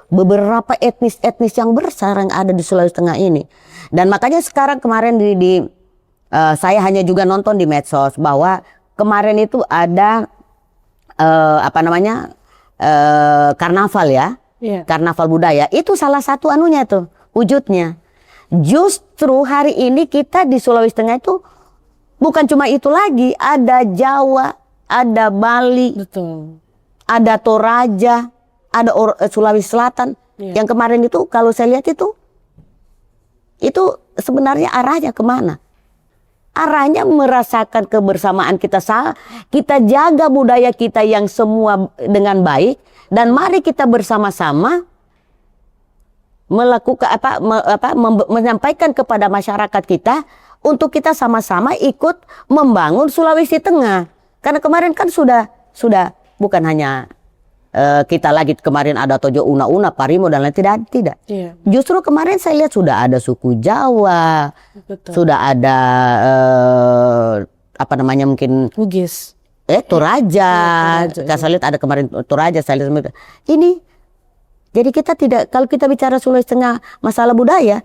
beberapa etnis yang besar yang ada di Sulawesi Tengah ini. Dan makanya sekarang kemarin saya hanya juga nonton di medsos bahwa kemarin itu ada karnaval ya. Iya. Karnaval budaya itu salah satu anunya tuh wujudnya. Justru hari ini kita di Sulawesi Tengah itu bukan cuma itu lagi, ada Jawa, ada Bali, Betul. ada Toraja, ada Sulawesi Selatan. Iya. Yang kemarin itu kalau saya lihat itu sebenarnya arahnya kemana? Arahnya merasakan kebersamaan kita jaga budaya kita yang semua dengan baik, dan mari kita bersama-sama melakukan menyampaikan kepada masyarakat kita untuk kita sama-sama ikut membangun Sulawesi Tengah. Karena kemarin kan sudah bukan hanya kita lagi kemarin ada Tojo Una, Parimo dan lain tidak. Iya. Justru kemarin saya lihat sudah ada suku Jawa, Betul. sudah ada mungkin Bugis. Toraja. Saya lihat ada kemarin Toraja, saya lihat ini. Jadi kita kalau kita bicara Sulawesi Tengah masalah budaya,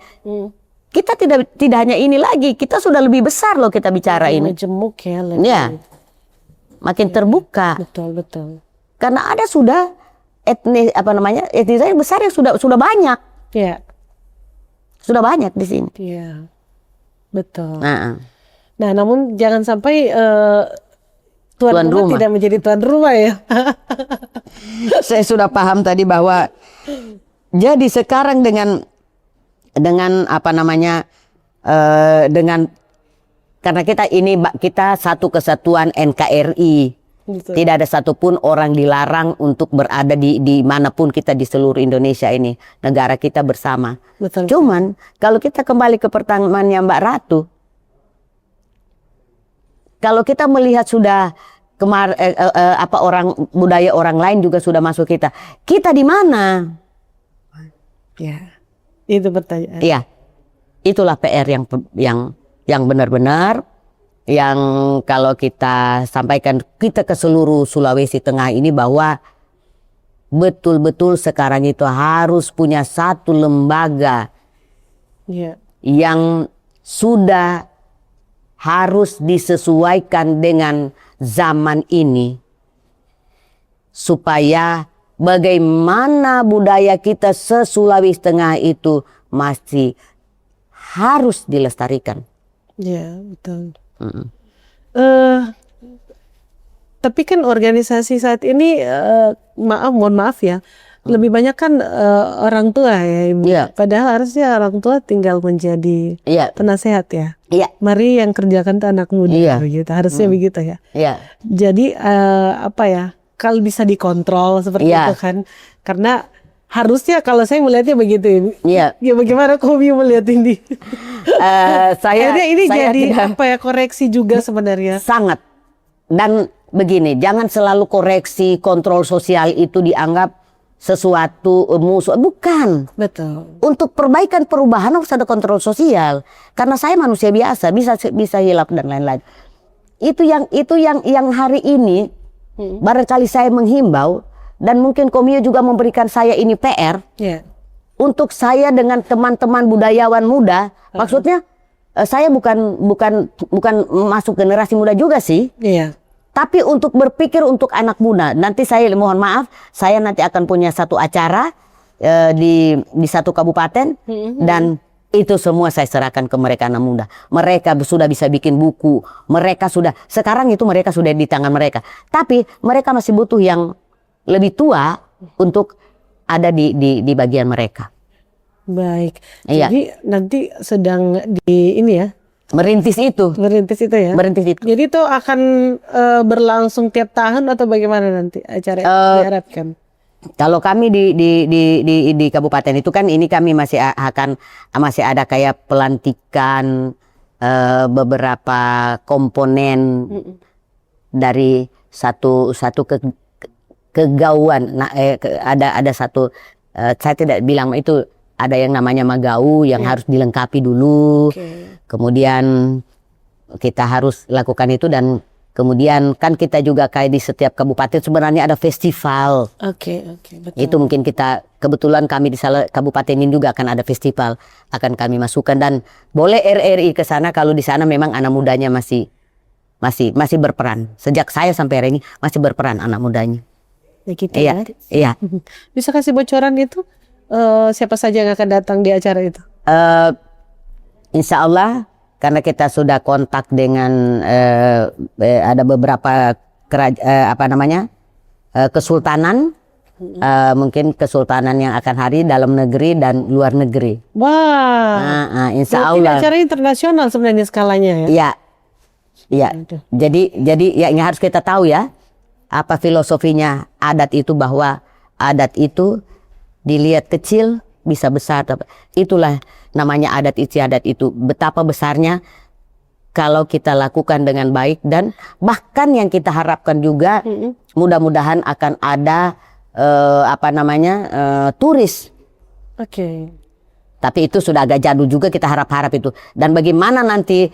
kita tidak hanya ini lagi, kita sudah lebih besar loh kita bicara ini. Majemuk ya. Lebih. Ya, makin terbuka. Betul. Karena ada sudah etnis yang besar yang sudah banyak. Iya. Sudah banyak di sini. Iya. Betul. Nah, Namun jangan sampai tuan rumah tidak menjadi tuan rumah ya. saya sudah paham tadi bahwa jadi sekarang dengan karena kita satu kesatuan NKRI. Betul. Tidak ada satupun orang dilarang untuk berada di manapun kita di seluruh Indonesia ini. Negara kita bersama. Betul. Cuman kalau kita kembali ke pertanyaannya Mbak Ratu. Kalau kita melihat sudah budaya orang lain juga sudah masuk kita. Kita di mana? Ya. Itu pertanyaan. Iya. Itulah PR yang benar-benar yang kalau kita sampaikan kita ke seluruh Sulawesi Tengah ini bahwa betul-betul sekarang itu harus punya satu lembaga yang sudah harus disesuaikan dengan zaman ini supaya bagaimana budaya kita se-Sulawesi Tengah itu masih harus dilestarikan. Ya, betul. Mm-mm. Tapi kan organisasi saat ini, mohon maaf ya, lebih banyak kan orang tua ya, Ibu. Iya. Padahal harusnya orang tua tinggal menjadi Iya, penasehat ya. iya, Mari yang kerjakan tuh anak muda, Iya. begitu. Harusnya begitu ya. iya, Jadi apa ya? Kalau bisa dikontrol seperti Iya. itu kan, karena harusnya kalau saya melihatnya begitu, Ibu. iya. Ya bagaimana Kobi melihat ini? Akhirnya ini saya jadi tidak- apa ya, koreksi juga sebenarnya. sangat. Dan begini, jangan selalu koreksi, kontrol sosial itu dianggap sesuatu musuh. Bukan. Betul. Untuk perbaikan perubahan harus ada kontrol sosial. Karena saya manusia biasa, bisa hilaf dan lain-lain. Itu yang hari ini barangkali saya menghimbau, dan mungkin Komio juga memberikan saya ini PR Ya. untuk saya dengan teman-teman budayawan muda. Maksudnya saya bukan masuk generasi muda juga sih. Iya. Tapi untuk berpikir untuk anak muda. Nanti saya mohon maaf, saya nanti akan punya satu acara di satu kabupaten, dan itu semua saya serahkan ke mereka anak muda. Mereka sudah bisa bikin buku, sekarang itu mereka sudah di tangan mereka. Tapi mereka masih butuh yang lebih tua untuk ada di bagian mereka. Baik. Iya. Jadi nanti sedang di ini ya, Merintis itu. merintis itu ya. Merintis itu. Jadi itu akan berlangsung tiap tahun atau bagaimana nanti acara itu diharapkan? Kalau kami di kabupaten itu kan ini kami masih ada kayak pelantikan beberapa komponen dari satu kegauan. Nah, ada satu, saya tidak bilang itu, ada yang namanya magau yang harus dilengkapi dulu. Kemudian kita harus lakukan itu, dan kemudian kan kita juga kayak di setiap kabupaten sebenarnya ada festival. Oke, betul. Itu mungkin kita kebetulan kami di salah kabupaten ini juga akan ada festival, akan kami masukkan, dan boleh RRI ke sana kalau di sana memang anak mudanya masih berperan. Sejak saya sampai hari ini masih berperan anak mudanya. Ya gitu Iya, ya. iya. Bisa kasih bocoran itu siapa saja yang akan datang di acara itu? Insya Allah, karena kita sudah kontak dengan ada beberapa kesultanan, mungkin kesultanan yang akan hari dalam negeri dan luar negeri. Wah. Insya Berarti ini Allah. acara internasional sebenarnya skalanya ya. Iya, iya. Aduh. Jadi ya ini harus kita tahu ya, apa filosofinya adat itu, bahwa adat itu dilihat kecil bisa besar. Itulah namanya adat istiadat itu. Betapa besarnya kalau kita lakukan dengan baik, dan bahkan yang kita harapkan juga mudah-mudahan akan ada turis. Oke. Tapi itu sudah agak jadul juga, kita harap-harap itu. Dan bagaimana nanti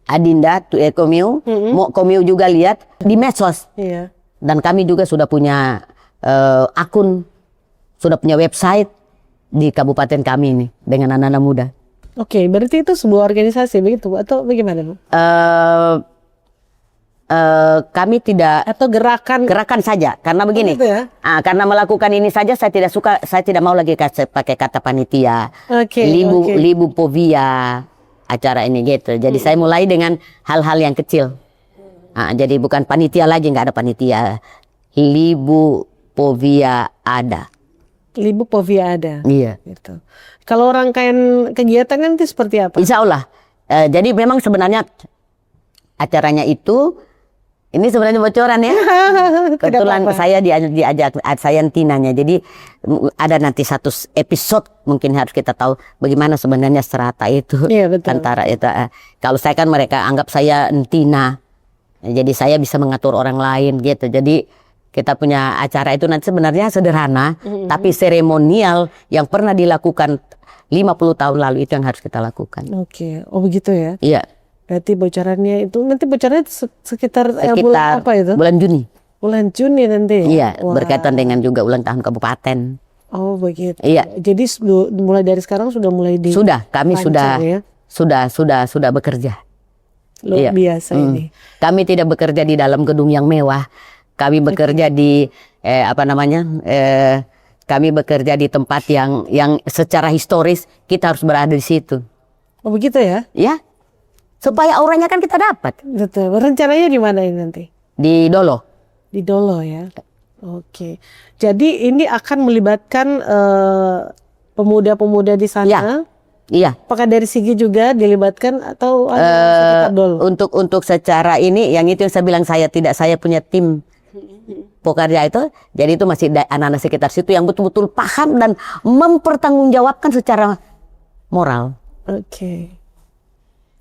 Adinda, Komio, mau Komio juga lihat di medsos. Iya. Dan kami juga sudah punya akun, sudah punya website di kabupaten kami ini dengan anak-anak muda. Oke, berarti itu sebuah organisasi begitu atau bagaimana, Bu? Kami tidak Atau gerakan saja, karena begini, gitu ya? karena melakukan ini saja saya tidak mau lagi pakai kata panitia, Oke, oke. libu povia acara ini gitu. Jadi saya mulai dengan hal-hal yang kecil. Jadi bukan panitia lagi, nggak ada panitia. Libu povia ada. Libu Povia ada. Iya. Gitu. Kalau rangkaian kegiatan nanti seperti apa? Insya Allah. Jadi memang sebenarnya acaranya itu, ini sebenarnya bocoran ya. Kebetulan apa-apa. saya diajak saya Tinanya. Jadi ada nanti satu episode mungkin harus kita tahu bagaimana sebenarnya strata itu. Iya, betul. Antara itu. Kalau saya kan mereka anggap saya Tina. Jadi saya bisa mengatur orang lain gitu. Jadi kita punya acara itu nanti sebenarnya sederhana, tapi seremonial yang pernah dilakukan 50 tahun lalu itu yang harus kita lakukan. Oke, oh begitu ya. Iya. Berarti bocorannya itu nanti bocorannya sekitar bulan apa itu? Bulan Juni. Bulan Juni nanti. Iya, Wah. berkaitan dengan juga ulang tahun kabupaten. Oh begitu. Iya. Jadi mulai dari sekarang sudah mulai di. Sudah, kami rancang ya? sudah bekerja. Luar Iya. biasa ini. Kami tidak bekerja di dalam gedung yang mewah. Kami bekerja di kami bekerja di tempat yang secara historis kita harus berada di situ. Oh begitu ya? Ya, supaya auranya kan kita dapat. Betul. Rencananya di mana ini nanti? Di Dolo. Di Dolo ya. Oke. Jadi ini akan melibatkan pemuda-pemuda di sana. Ya. Iya. Apakah dari Sigi juga dilibatkan atau sekitar Dolo? Untuk secara ini, yang itu yang saya bilang saya punya tim pekerja itu, jadi itu masih anak-anak sekitar situ yang betul-betul paham dan mempertanggungjawabkan secara moral. Oke.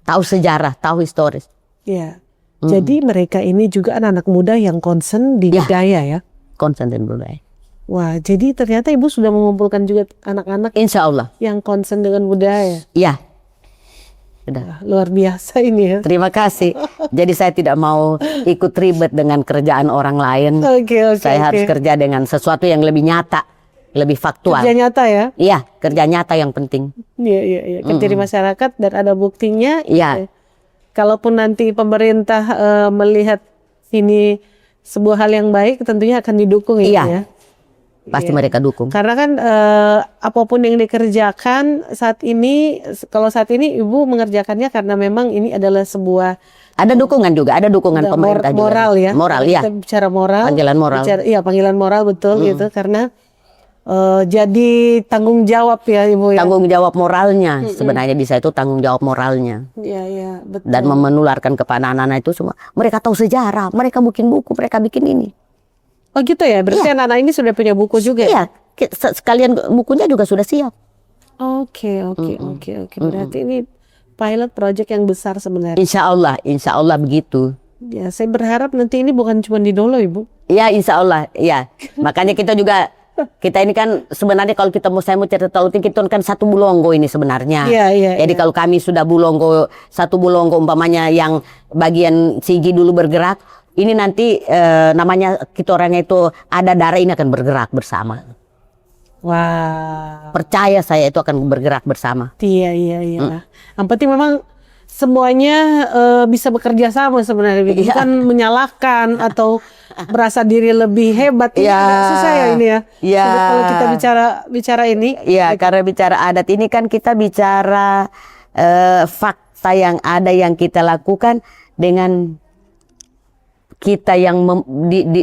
Tahu sejarah, tahu historis. Ya. Jadi mereka ini juga anak-anak muda yang concern di Ya. budaya ya. Concern dan budaya. Wah, jadi ternyata Ibu sudah mengumpulkan juga anak-anak Insya Allah. yang concern dengan budaya. Iya. Sudah. Wah, luar biasa ini ya. Terima kasih. Jadi saya tidak mau ikut ribet dengan kerjaan orang lain. Oke. Saya harus kerja dengan sesuatu yang lebih nyata, lebih faktual. Kerja nyata ya. Iya, kerja nyata yang penting. Iya. Kerja di masyarakat dan ada buktinya. Iya. Kalaupun nanti pemerintah melihat ini sebuah hal yang baik, tentunya akan didukung Iya. ya. Pasti Iya. mereka dukung. Karena kan apapun yang dikerjakan saat ini, kalau saat ini Ibu mengerjakannya karena memang ini adalah sebuah Ada dukungan juga, ada dukungan pemerintah juga. moral ya. Moral, Kalau ya. Kita bicara moral. Panggilan moral. Iya, panggilan moral betul gitu. Karena jadi tanggung jawab ya Ibu ya. Tanggung jawab moralnya, sebenarnya di saya itu tanggung jawab moralnya. Iya, betul. Dan menularkan kepada anak-anak itu semua. Mereka tahu sejarah, mereka bikin buku, mereka bikin ini. Oh gitu ya, berarti anak-anak ini sudah punya buku juga? Iya, sekalian bukunya juga sudah siap. Oke. Berarti ini pilot project yang besar sebenarnya. Insya Allah begitu. Ya, saya berharap nanti ini bukan cuma di Dolo, Ibu. Iya, insya Allah, iya. Makanya kita ini kan sebenarnya kalau saya mau cerita tahu kita kan satu bulonggo ini sebenarnya. Iya. Jadi kalau kami sudah satu bulonggo umpamanya yang bagian Sigi dulu bergerak, ini nanti namanya kita orangnya itu ada darah ini akan bergerak bersama. Wah. Percaya saya itu akan bergerak bersama. Iya. Yang penting memang semuanya bisa bekerja sama sebenarnya, bukan menyalahkan atau merasa diri lebih hebat. Ini nggak susah ya ini ya. Iya. Kalau kita bicara ini. Iya, karena bicara adat ini kan kita bicara fakta yang ada yang kita lakukan dengan kita yang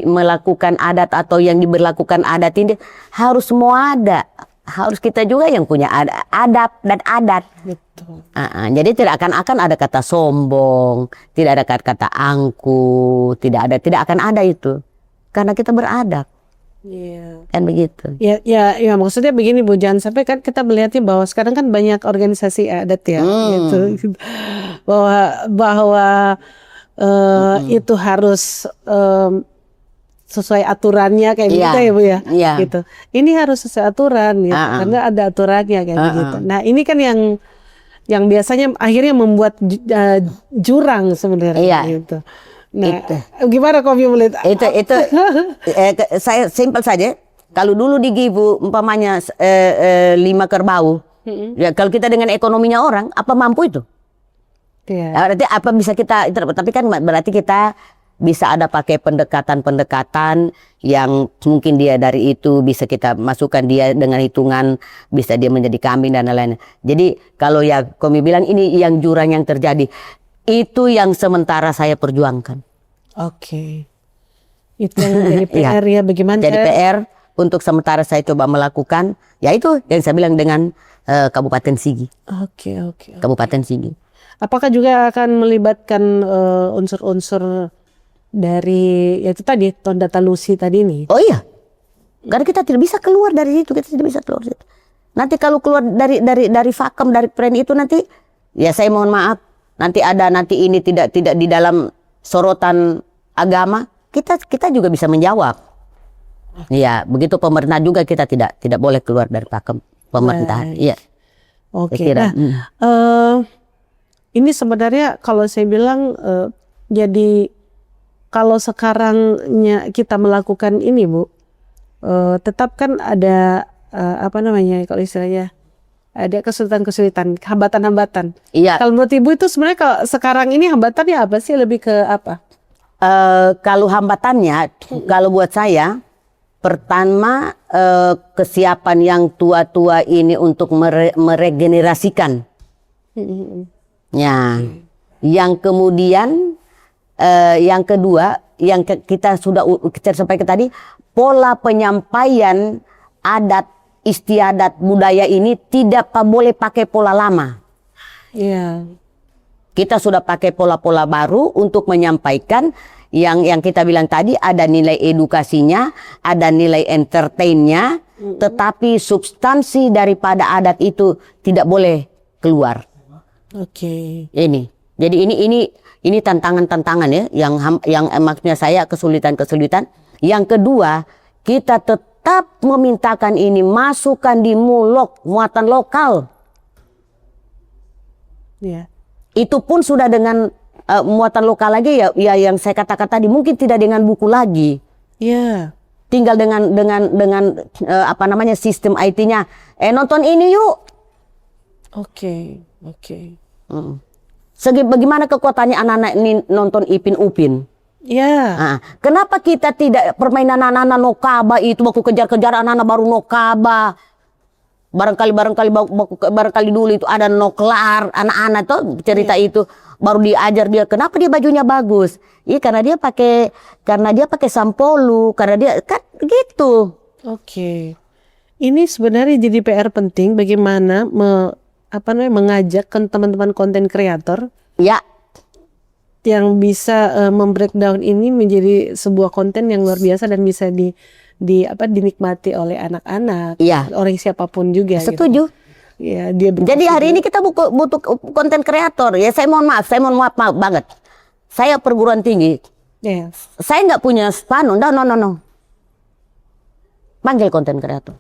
melakukan adat atau yang diberlakukan adat ini harus semua ada. Harus kita juga yang punya adab dan adat. Betul. Jadi tidak akan ada kata sombong, tidak ada kata angku, tidak akan ada itu. Karena kita beradab. Iya. Kan begitu. Ya, maksudnya begini Bu, jangan sampai kan kita melihatnya bahwa sekarang kan banyak organisasi adat ya, gitu. Bahwa itu harus sesuai aturannya kayak gitu ya Bu ya. Iya. Gitu. Ini harus sesuai aturan gitu, karena ada aturannya kayak gitu. Nah, ini kan yang biasanya akhirnya membuat jurang sebenarnya gitu. Nah, gimana Kofi melihat? Itu saya simpel saja. Kalau dulu di Gibu umpamanya 5 kerbau, ya kalau kita dengan ekonominya orang, apa mampu itu? Iya. Berarti apa bisa kita? Tapi kan berarti kita bisa ada pakai pendekatan-pendekatan yang mungkin dia dari itu bisa kita masukkan dia dengan hitungan, bisa dia menjadi kambing dan lain-lain. Jadi kalau ya kami bilang ini yang jurang yang terjadi, itu yang sementara saya perjuangkan. Oke. Itu yang menjadi PR ya, bagaimana? Jadi PR untuk sementara saya coba melakukan, ya itu yang saya bilang dengan Kabupaten Sigi. Oke. Kabupaten Sigi. Apakah juga akan melibatkan unsur-unsur dari itu tadi Tondata Lusi tadi nih? Oh iya, karena kita tidak bisa keluar dari itu, kita tidak bisa keluar dari itu. Nanti kalau keluar dari Fakem, dari Pren itu nanti, ya saya mohon maaf, nanti ini tidak di dalam sorotan agama, kita juga bisa menjawab. Iya, begitu pemerintah juga kita tidak boleh keluar dari Fakem pemerintahan. Iya. Oke. Nah, ini sebenarnya kalau saya bilang jadi kalau sekarangnya kita melakukan ini Bu, tetap kan ada kalau istilahnya ada kesulitan-kesulitan, hambatan-hambatan. Iya. Kalau menurut Ibu itu sebenarnya kalau sekarang ini hambatannya apa sih, lebih ke apa? Kalau hambatannya, kalau buat saya Pertama, kesiapan yang tua-tua ini untuk meregenerasikan. Ya, yang kemudian yang kedua, yang kita sudah sampaikan tadi, pola penyampaian adat istiadat budaya ini tidak boleh pakai pola lama. Iya. Kita sudah pakai pola-pola baru untuk menyampaikan yang kita bilang tadi, ada nilai edukasinya, ada nilai entertainnya, tetapi substansi daripada adat itu tidak boleh keluar. Oke. Jadi ini tantangan-tantangan ya, yang maksudnya saya kesulitan-kesulitan. Yang kedua, kita tetap memintakan ini masukkan di muatan lokal. Iya. Itu pun sudah dengan muatan lokal lagi ya yang saya katakan tadi, mungkin tidak dengan buku lagi. Iya. Tinggal dengan apa namanya, sistem IT-nya. Nonton ini yuk. Oke. Bagaimana kekuatannya anak-anak ini nonton Ipin Upin? Iya. Nah, kenapa kita tidak permainan anak-anak nokaba itu, baku kejar-kejar anak-anak baru nokaba. Barangkali dulu itu ada noklar anak-anak tuh cerita itu baru diajar dia, kenapa dia bajunya bagus? Iya, karena dia pakai sampolu, karena dia kan gitu. Oke. Ini sebenarnya jadi PR penting bagaimana mengajak teman-teman konten kreator Ya, yang bisa membreakdown ini menjadi sebuah konten yang luar biasa dan bisa dinikmati oleh anak-anak, Iya. orang siapapun juga. setuju. Gitu. Ya, dia Jadi hari ini kita butuh konten kreator. Ya, saya mohon maaf banget. Saya perguruan tinggi. ya. Saya nggak punya no. Panggil konten kreator.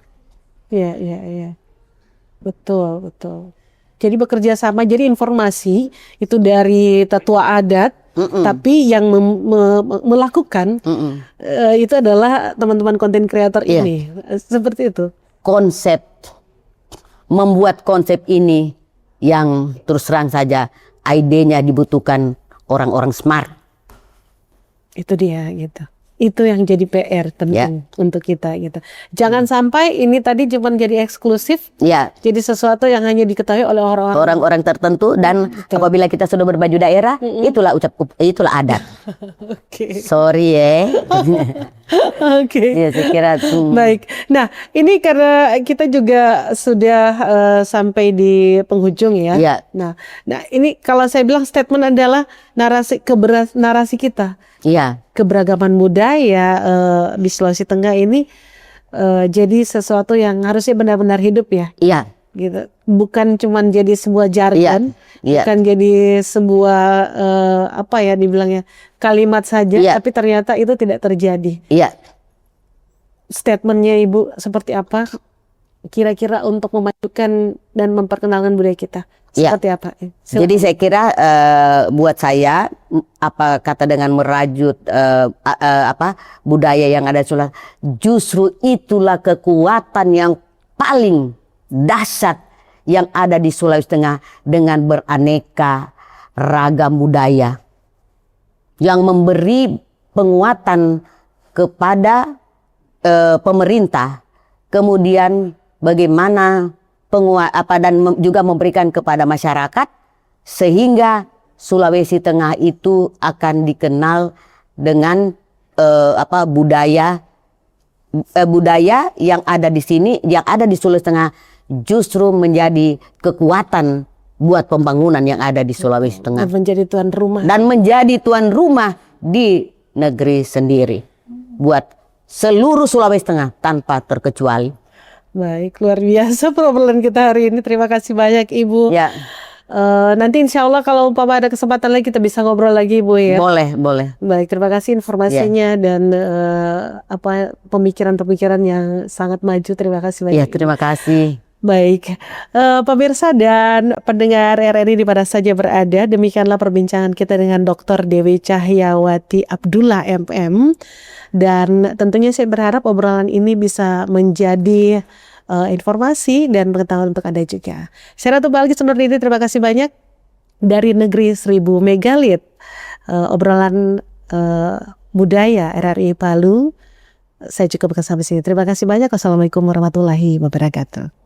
Iya. Betul. Jadi bekerja sama, jadi informasi itu dari tetua adat, tapi yang melakukan itu adalah teman-teman konten kreator Iya. ini. Seperti itu. Membuat konsep ini yang terus terang saja idenya dibutuhkan orang-orang smart. Itu dia gitu. Itu yang jadi PR penting untuk kita gitu. Jangan sampai ini tadi cuma jadi eksklusif, Ya, jadi sesuatu yang hanya diketahui oleh orang-orang tertentu, dan apabila kita sudah berbaju daerah, itulah adat. Oke. Sorry ya. Oke. Ya, saya kira. Baik. Nah, ini karena kita juga sudah sampai di penghujung ya. Iya. Nah, ini kalau saya bilang statement adalah narasi kita. Iya. Keberagaman budaya di Sulawesi Tengah ini jadi sesuatu yang harusnya benar-benar hidup ya. Iya. Gitu. Bukan cuma jadi sebuah jargon, Iya. bukan jadi sebuah dibilangnya kalimat saja, Iya. tapi ternyata itu tidak terjadi. Iya. Statementnya Ibu seperti apa kira-kira untuk memajukan dan memperkenalkan budaya kita? Seperti apa? Silakan. Jadi saya kira buat saya apa kata dengan merajut budaya yang ada di Sulawesi, justru itulah kekuatan yang paling dahsyat yang ada di Sulawesi Tengah dengan beraneka ragam budaya yang memberi penguatan kepada pemerintah, kemudian bagaimana dan juga memberikan kepada masyarakat sehingga Sulawesi Tengah itu akan dikenal dengan budaya yang ada di sini, yang ada di Sulawesi Tengah, justru menjadi kekuatan buat pembangunan yang ada di Sulawesi Tengah Dan menjadi tuan rumah di negeri sendiri buat seluruh Sulawesi Tengah tanpa terkecuali. Baik, luar biasa obrolan kita hari ini. Terima kasih banyak Ibu. Ya. Nanti insya Allah kalau umpama ada kesempatan lagi kita bisa ngobrol lagi Ibu ya. Boleh. Baik, terima kasih informasinya dan pemikiran-pemikiran yang sangat maju. Terima kasih banyak. Ya, terima kasih. Baik, pemirsa dan pendengar RRI di mana saja berada, demikianlah perbincangan kita dengan Dr. Dewi Cahyawati Abdullah MM. Dan tentunya saya berharap obrolan ini bisa menjadi informasi dan pengetahuan untuk Anda juga. Saya Ratu Balkis undur diri, terima kasih banyak dari negeri 1000 megalit. Obrolan budaya RRI Palu saya cukupkan sampai sini. Terima kasih banyak. Wassalamualaikum warahmatullahi wabarakatuh.